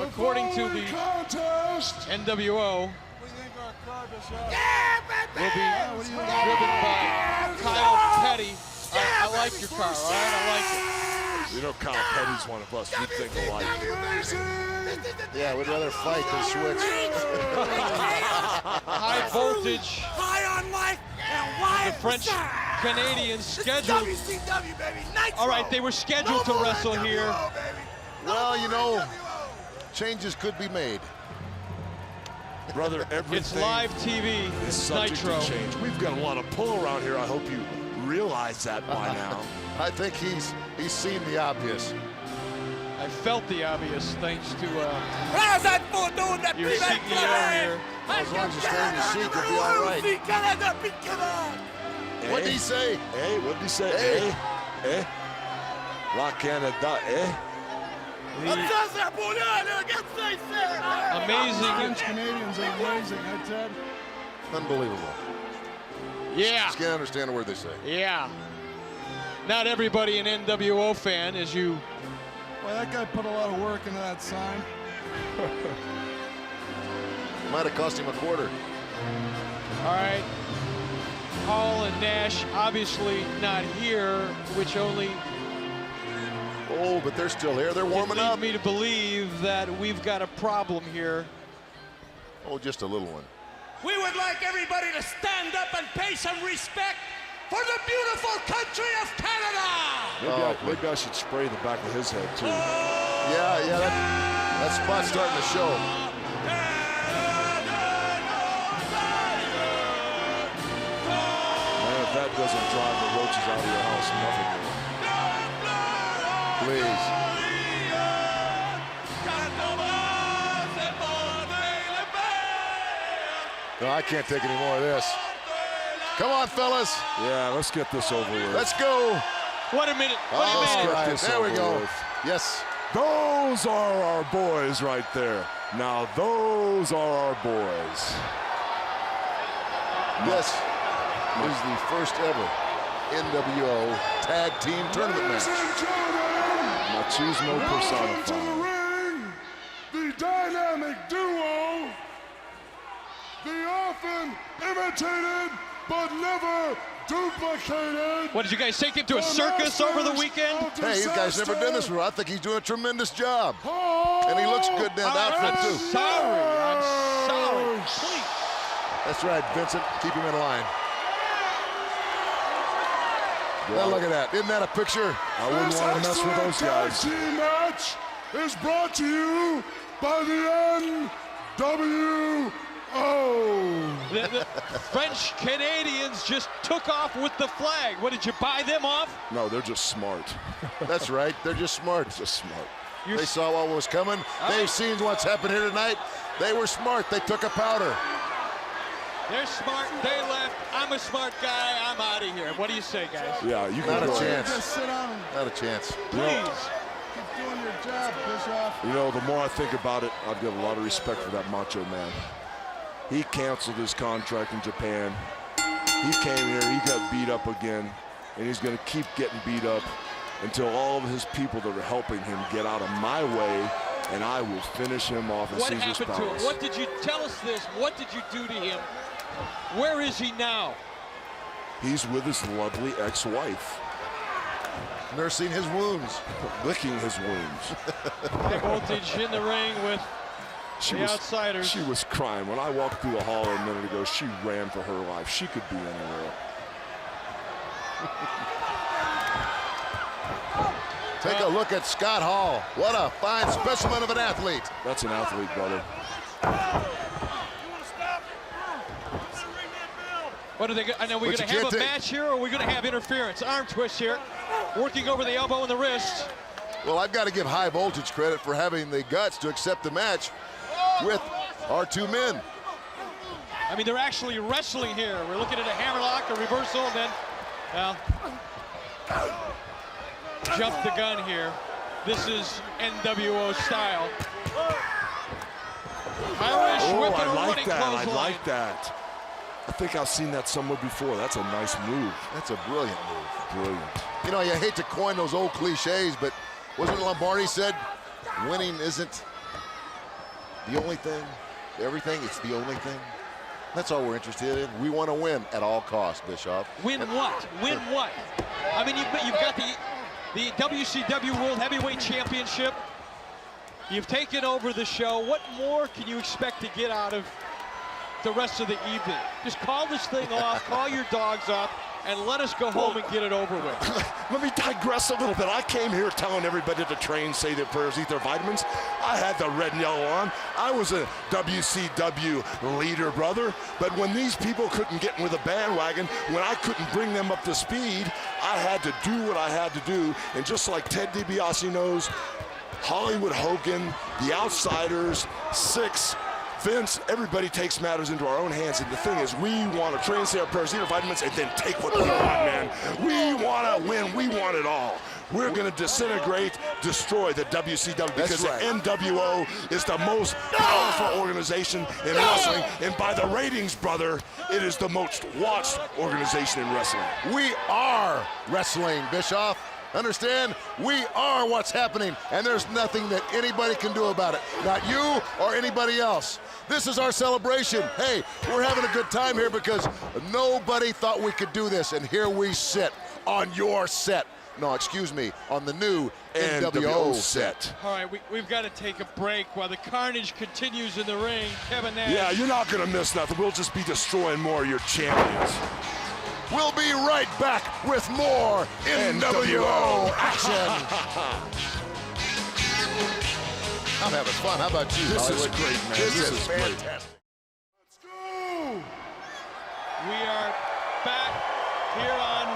according to the NWO, will be driven by Kyle Petty. I like your car, all right? I like it. You know Kyle Petty's one of us. We think alike. Yeah, we'd rather fight than switch. High voltage. High on life and wide The French Canadians scheduled. WCW, baby. Nitro. All right, they were scheduled to wrestle here. Well, you know, changes could be made. Brother, everything It's live TV. is subject Nitro. to change. We've got a lot of pull around here. I hope you realize that by now. I think he's seen the obvious. I felt the obvious thanks to How's that fool doing that your payback CEO flag? here. As long as you stay in your seat, you'll be all right. What did he say? Hey, what did he say? Hey. Eh? La Canada, eh? Amazing. Canadians are amazing, huh, Ted? Unbelievable. Yeah. Just can't understand a word they say. Yeah. Not everybody an NWO fan, as you. Well, that guy put a lot of work into that sign. Might have cost him a quarter. All right. Hall and Nash obviously not here, which only Oh, but they're still here. They're warming leads up. me to believe that we've got a problem here. Oh, just a little one. We would like everybody to stand up and pay some respect for the beautiful country of Canada. Maybe I should spray the back of his head, too. Yeah, that spot's starting to show. Man, if that doesn't drive the roaches out of your house, nothing will. Please. No, I can't take any more of this. Come on, fellas. Yeah, let's get this over with. Let's go. What a minute. What a All minute. right, this there we over go. with. Yes. Those are our boys right there. Now, those are our boys. This is the first ever NWO Tag Team Tournament match. Machismo Welcome to the personified. ring, the dynamic duo, the often imitated but never duplicated. What did you guys take him to a circus over the weekend? Hey, you guys never done this before. I think he's doing a tremendous job. And he looks good in that outfit, too. I'm sorry. Please. That's right, Vincent. Keep him in line. Now look at that. Isn't that a picture? I wouldn't want to mess with those guys. Tag team match is brought to you by the NWO. The French Canadians just took off with the flag. What, did you buy them off? No, they're just smart. That's right. They're just smart. Just smart. They saw what was coming. They've seen what's happened here tonight. They were smart. They took a powder. They're smart. They left. I'm a smart guy. I'm out of here. What do you say, guys? Yeah, you can Not a go ahead. chance. Just sit down and Not a chance. Please. keep doing your job, Bischoff. You know, the more I think about it, I've got a lot of respect for that Macho Man. He canceled his contract in Japan. He came here, he got beat up again, and he's going to keep getting beat up until all of his people that are helping him get out of my way, and I will finish him off at What Caesar's happened to Palace. him? What did you tell us this? What did you do to him? Where is he now? He's with his lovely ex-wife. Nursing his wounds. Licking his wounds. High voltage in the ring with the outsiders. She was crying. When I walked through the hall a minute ago, she ran for her life. She could be anywhere. Take a look at Scott Hall. What a fine specimen of an athlete. That's an athlete, brother. What are they? I know we're going to have a match here, or are we going to have interference? Arm twist here, working over the elbow and the wrist. Well, I've got to give High Voltage credit for having the guts to accept the match with our two men. I mean, they're actually wrestling here. We're looking at a hammerlock, a reversal, and then, well, jump the gun here. This is NWO style. Irish whip and a running clothesline. I like that. I think I've seen that somewhere before. That's a nice move. That's a brilliant move. Brilliant. You know, you hate to coin those old cliches, but wasn't it Lombardi said, winning isn't the only thing, everything, it's the only thing? That's all we're interested in. We want to win at all costs, Bischoff. Win what? Win what? I mean, you've got the WCW World Heavyweight Championship. You've taken over the show. What more can you expect to get out of the rest of the evening? Just call this thing off, call your dogs up, and let us go home and get it over with. Let me digress a little bit. I came here telling everybody to train, say their prayers, eat their vitamins. I had the red and yellow on. I was a WCW leader, brother. But when these people couldn't get with a bandwagon, when I couldn't bring them up to speed, I had to do what I had to do. And just like Ted DiBiase knows, Hollywood Hogan, the Outsiders, Six, Vince, everybody takes matters into our own hands, and the thing is, we want to train, say our prayers, eat our vitamins, and then take what we want, man. We want to win. We want it all. We're going to disintegrate, destroy the WCW, because the NWO is the most powerful organization in wrestling, and by the ratings, brother, it is the most watched organization in wrestling. We are wrestling, Bischoff. Understand? We are what's happening, and there's nothing that anybody can do about it. Not you or anybody else. This is our celebration. Hey, we're having a good time here because nobody thought we could do this, and here we sit on your set. No, excuse me, on the new NWO set. All right, we've got to take a break while the carnage continues in the ring. Kevin Nash. Yeah, you're not going to miss nothing. We'll just be destroying more of your champions. We'll be right back with more NWO action. I'm having fun. How about you, This Hollywood? is great, man. This is great. fantastic. Let's go! We are back here on,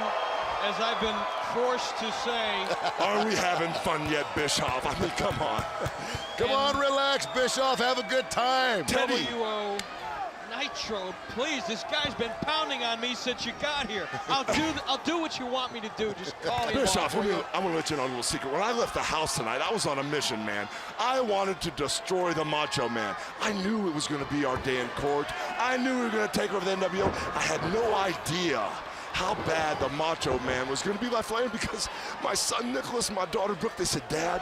as I've been forced to say. Are we having fun yet, Bischoff? I mean, come on. Come on, relax, Bischoff. Have a good time. Teddy. NWO Nitro, please. This guy's been pounding on me since you got here. I'll do what you want me to do. Just call me. Bischoff, I'm gonna let you know a little secret. When I left the house tonight, I was on a mission, man. I wanted to destroy the Macho Man. I knew it was gonna be our day in court. I knew we were gonna take over the NWO. I had no idea how bad the Macho Man was gonna be my flame, because my son Nicholas and my daughter Brooke, they said, Dad,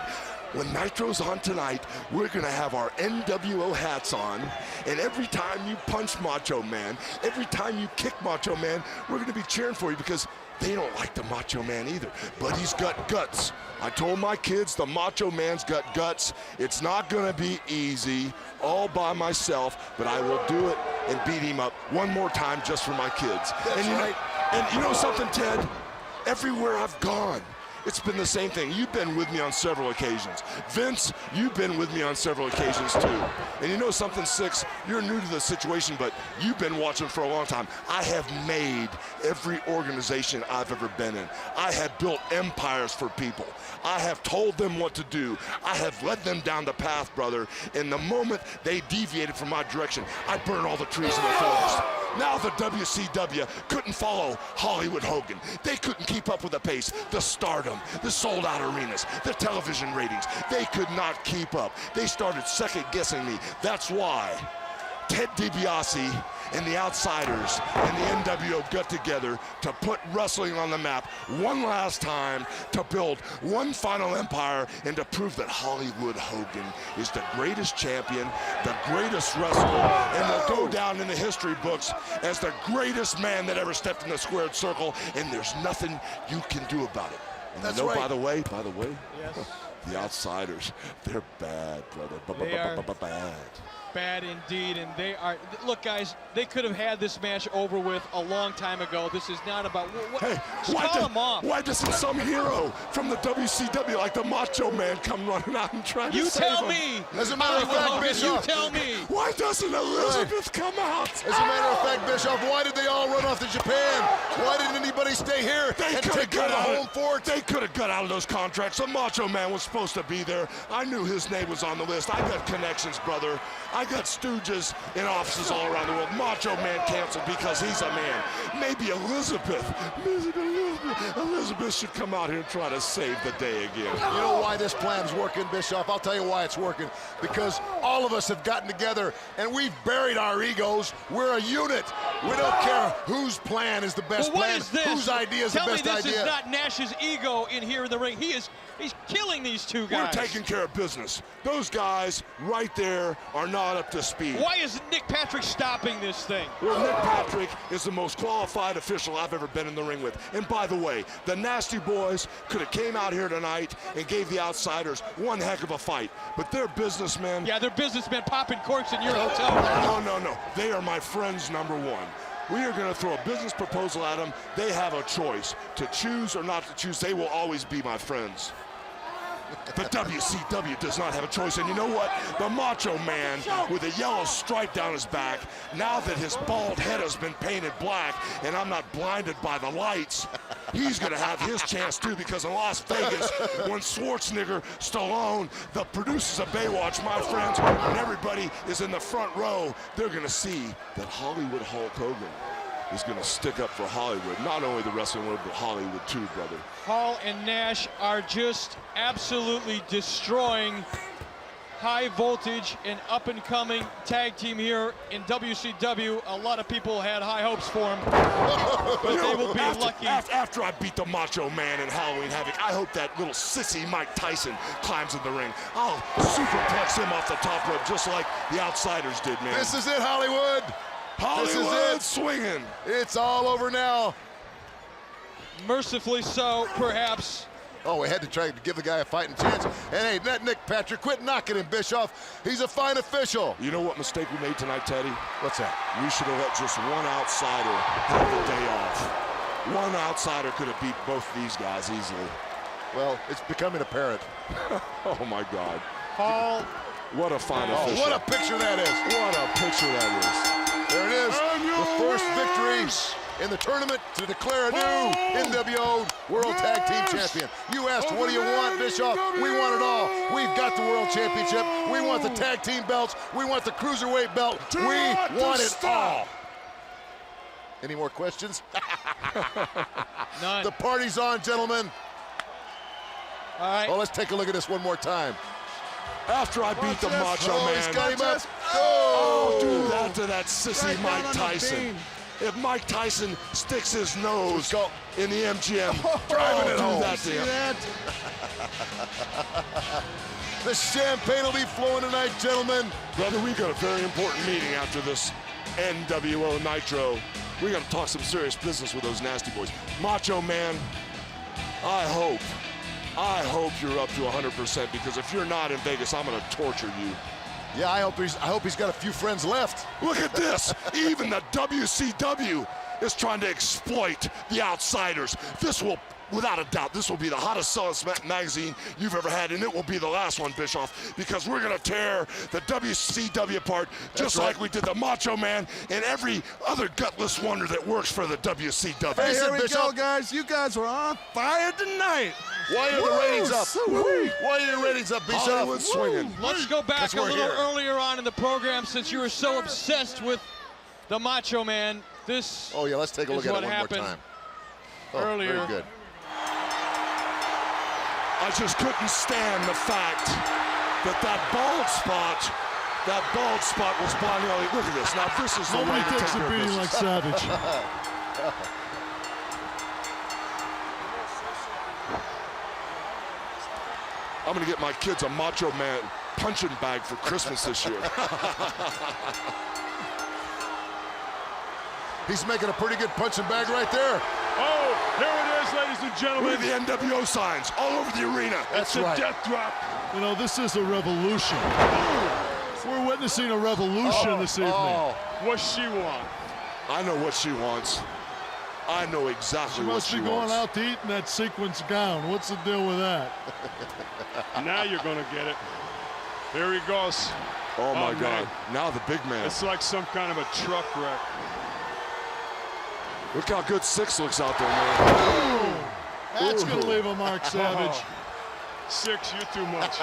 when Nitro's on tonight, we're gonna have our NWO hats on, and every time you punch Macho Man, every time you kick Macho Man, we're gonna be cheering for you, because they don't like the Macho Man either, but he's got guts. I told my kids the Macho Man's got guts. It's not gonna be easy all by myself, but I will do it and beat him up one more time just for my kids. And you know something, Ted? Everywhere I've gone, it's been the same thing. You've been with me on several occasions. Vince, you've been with me on several occasions too. And you know something, Six? You're new to the situation, but you've been watching for a long time. I have made every organization I've ever been in. I have built empires for people. I have told them what to do. I have led them down the path, brother. And the moment they deviated from my direction, I burned all the trees in the forest. Now the WCW couldn't follow Hollywood Hogan. They couldn't keep up with the pace, the stardom, the sold-out arenas, the television ratings. They could not keep up. They started second-guessing me. That's why Ted DiBiase and the Outsiders and the NWO got together to put wrestling on the map one last time, to build one final empire, and to prove that Hollywood Hogan is the greatest champion, the greatest wrestler, and will go down in the history books as the greatest man that ever stepped in the squared circle, and there's nothing you can do about it. And That's you know, right. by the way, Yes. the Outsiders, they're bad, brother. They are. Bad. bad indeed, and they are. Look, guys, they could have had this match over with a long time ago. This is not about. Hey, call them off. Why doesn't some hero from the WCW, like the Macho Man, come running out and try to save him? You tell me. As a matter of fact, Bischoff. You tell me. Why doesn't Elizabeth come out? As a matter of fact, Bischoff, why did they all run off to Japan? Why didn't anybody stay here and take care of the home fort? They could have got out of those contracts. The Macho Man was supposed to be there. I knew his name was on the list. I got connections, brother. I got stooges in offices all around the world. Macho Man canceled because he's a man. Maybe Elizabeth should come out here and try to save the day again. You know why this plan's working, Bischoff? I'll tell you why it's working. Because all of us have gotten together and we've buried our egos. We're a unit. We don't care whose plan is the best Well, what plan, is this? whose idea is the best Tell me this idea. is not Nash's ego in here in the ring. He's killing these two guys. We're taking care of business. Those guys right there are not up to speed. Why is Nick Patrick stopping this thing? Well, Nick Patrick is the most qualified official I've ever been in the ring with. And by the way, the Nasty Boys could have came out here tonight and gave the Outsiders one heck of a fight. But they're businessmen. Yeah, they're businessmen popping corks in your hotel. No. They are my friends number one. We are going to throw a business proposal at them. They have a choice to choose or not to choose. They will always be my friends. The WCW does not have a choice, and you know what? The Macho Man with a yellow stripe down his back, now that his bald head has been painted black and I'm not blinded by the lights, he's going to have his chance too, because in Las Vegas, when Schwarzenegger, Stallone, the producers of Baywatch, my friends, and everybody is in the front row, they're going to see that Hollywood Hulk Hogan is going to stick up for Hollywood, not only the wrestling world, but Hollywood too, brother. Hall and Nash are just absolutely destroying high voltage and up-and-coming tag team here in WCW. A lot of people had high hopes for them, but they will be lucky. After I beat the Macho Man in Halloween Havoc, I hope that little sissy Mike Tyson climbs in the ring. I'll superplex him off the top rope just like the Outsiders did, man. This is it, Hollywood. This is it. Swinging. It's all over now. Mercifully so, perhaps. Oh, we had to try to give the guy a fighting chance. And hey, that Nick Patrick, quit knocking him, Bischoff. He's a fine official. You know what mistake we made tonight, Teddy? What's that? We should have let just one outsider have the day off. One outsider could have beat both these guys easily. Well, it's becoming apparent. Oh, my God. Hall. What a fine official. What a picture that is. What a picture that is. There it is, the first victory in the tournament to declare a new NWO World Tag Team Champion. You asked, what do you want, Bischoff? We want it all. We've got the World Championship. We want the tag team belts. We want the Cruiserweight belt. We want it all. Any more questions? None. The party's on, gentlemen. All right. Oh, let's take a look at this one more time. After I beat the Macho Man. He's got him up. Oh, do that to that sissy Mike Tyson. If Mike Tyson sticks his nose in the MGM, driving it home. That to him. The champagne will be flowing tonight, gentlemen. Brother, we got a very important meeting after this NWO Nitro. We got to talk some serious business with those Nasty Boys. Macho Man, I hope you're up to 100%, because if you're not in Vegas, I'm going to torture you. Yeah, I hope he's got a few friends left. Look at this. Even the WCW is trying to exploit the Outsiders. This will, without a doubt, this will be the hottest selling magazine you've ever had, and it will be the last one, Bischoff, because we're going to tear the WCW apart just like we did the Macho Man and every other gutless wonder that works for the WCW. Hey, here we go, guys. You guys are on fire tonight. Why are the ratings up? Why are your ratings up, Bischoff? Hollywood swinging. Let's go back a little earlier on in the program, since you were so obsessed with the Macho Man. This oh, yeah, let's take a look at it one more time. Oh, earlier. Very good. I just couldn't stand the fact that that bald spot was blinding all. Look at this. Now, this is the way to take care of business. Like Savage. I'm going to get my kids a Macho Man punching bag for Christmas this year. He's making a pretty good punching bag right there. Oh, here it is, ladies and gentlemen. Look at the NWO signs all over the arena. It's a death drop. You know, this is a revolution. We're witnessing a revolution this evening. What she want? I know what she wants. I know exactly what she She must be going out to eat in that sequence gown. What's the deal with that? Now you're gonna get it. Here he goes. Oh my God! Man. Now the big man. It's like some kind of a truck wreck. Look how good Six looks out there, man. That's gonna leave a mark, Savage. Six, you're too much.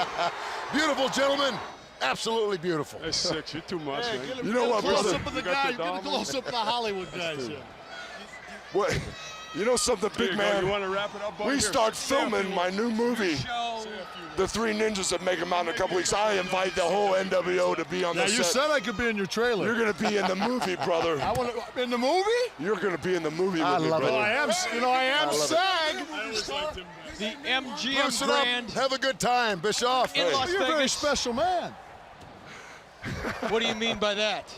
Beautiful, gentlemen. Absolutely beautiful. Hey, Six, you're too much, man. You know what, Close brother? up of the You got guy. the Get a dog, close up of the Hollywood guys here. What? You know something, Here big you go. man? You want to wrap it up, Bud? We Here, start say a few filming my words. new movie, The Three Ninjas at Mega Mountain, in a couple weeks. I invite the whole NWO to be on Yeah, the you set. said I could be in your trailer. You're going to be in the movie, brother. I want to in the movie. You're going to be in the movie with me, love it. brother. I am. You know, I am SAG. The MGM Loosen up. Grand Have a good time, Bischoff. in Las You're a very Vegas. special man. What do you mean by that?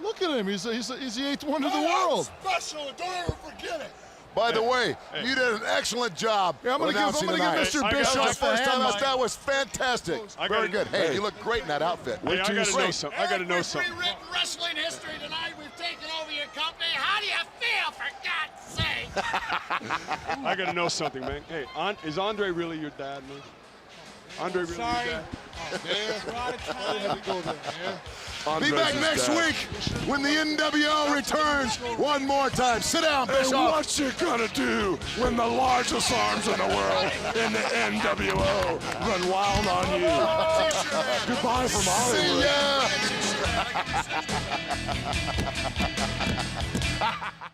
Look at him. He's the eighth wonder of the world. Special. Don't ever forget it. By the way, you did an excellent job. Yeah, I'm gonna give announcing tonight. Mr. I got Bischoff my a First time hand. out, that was fantastic. Very good. Hey, you look great in that outfit. Hey, I till you gotta know see. something. I gotta know something. Rewritten wrestling history tonight. We've taken over your company. How do you feel, for God's sake? I gotta know something, man. Hey, is Andre really your dad, man? Andre really your dad? Be back Andres' next dad. week when the NWO returns one more time. Sit down, Hey, Bischoff. what you gonna do when the largest arms in the world in the NWO run wild on you? Goodbye from Hollywood. See ya.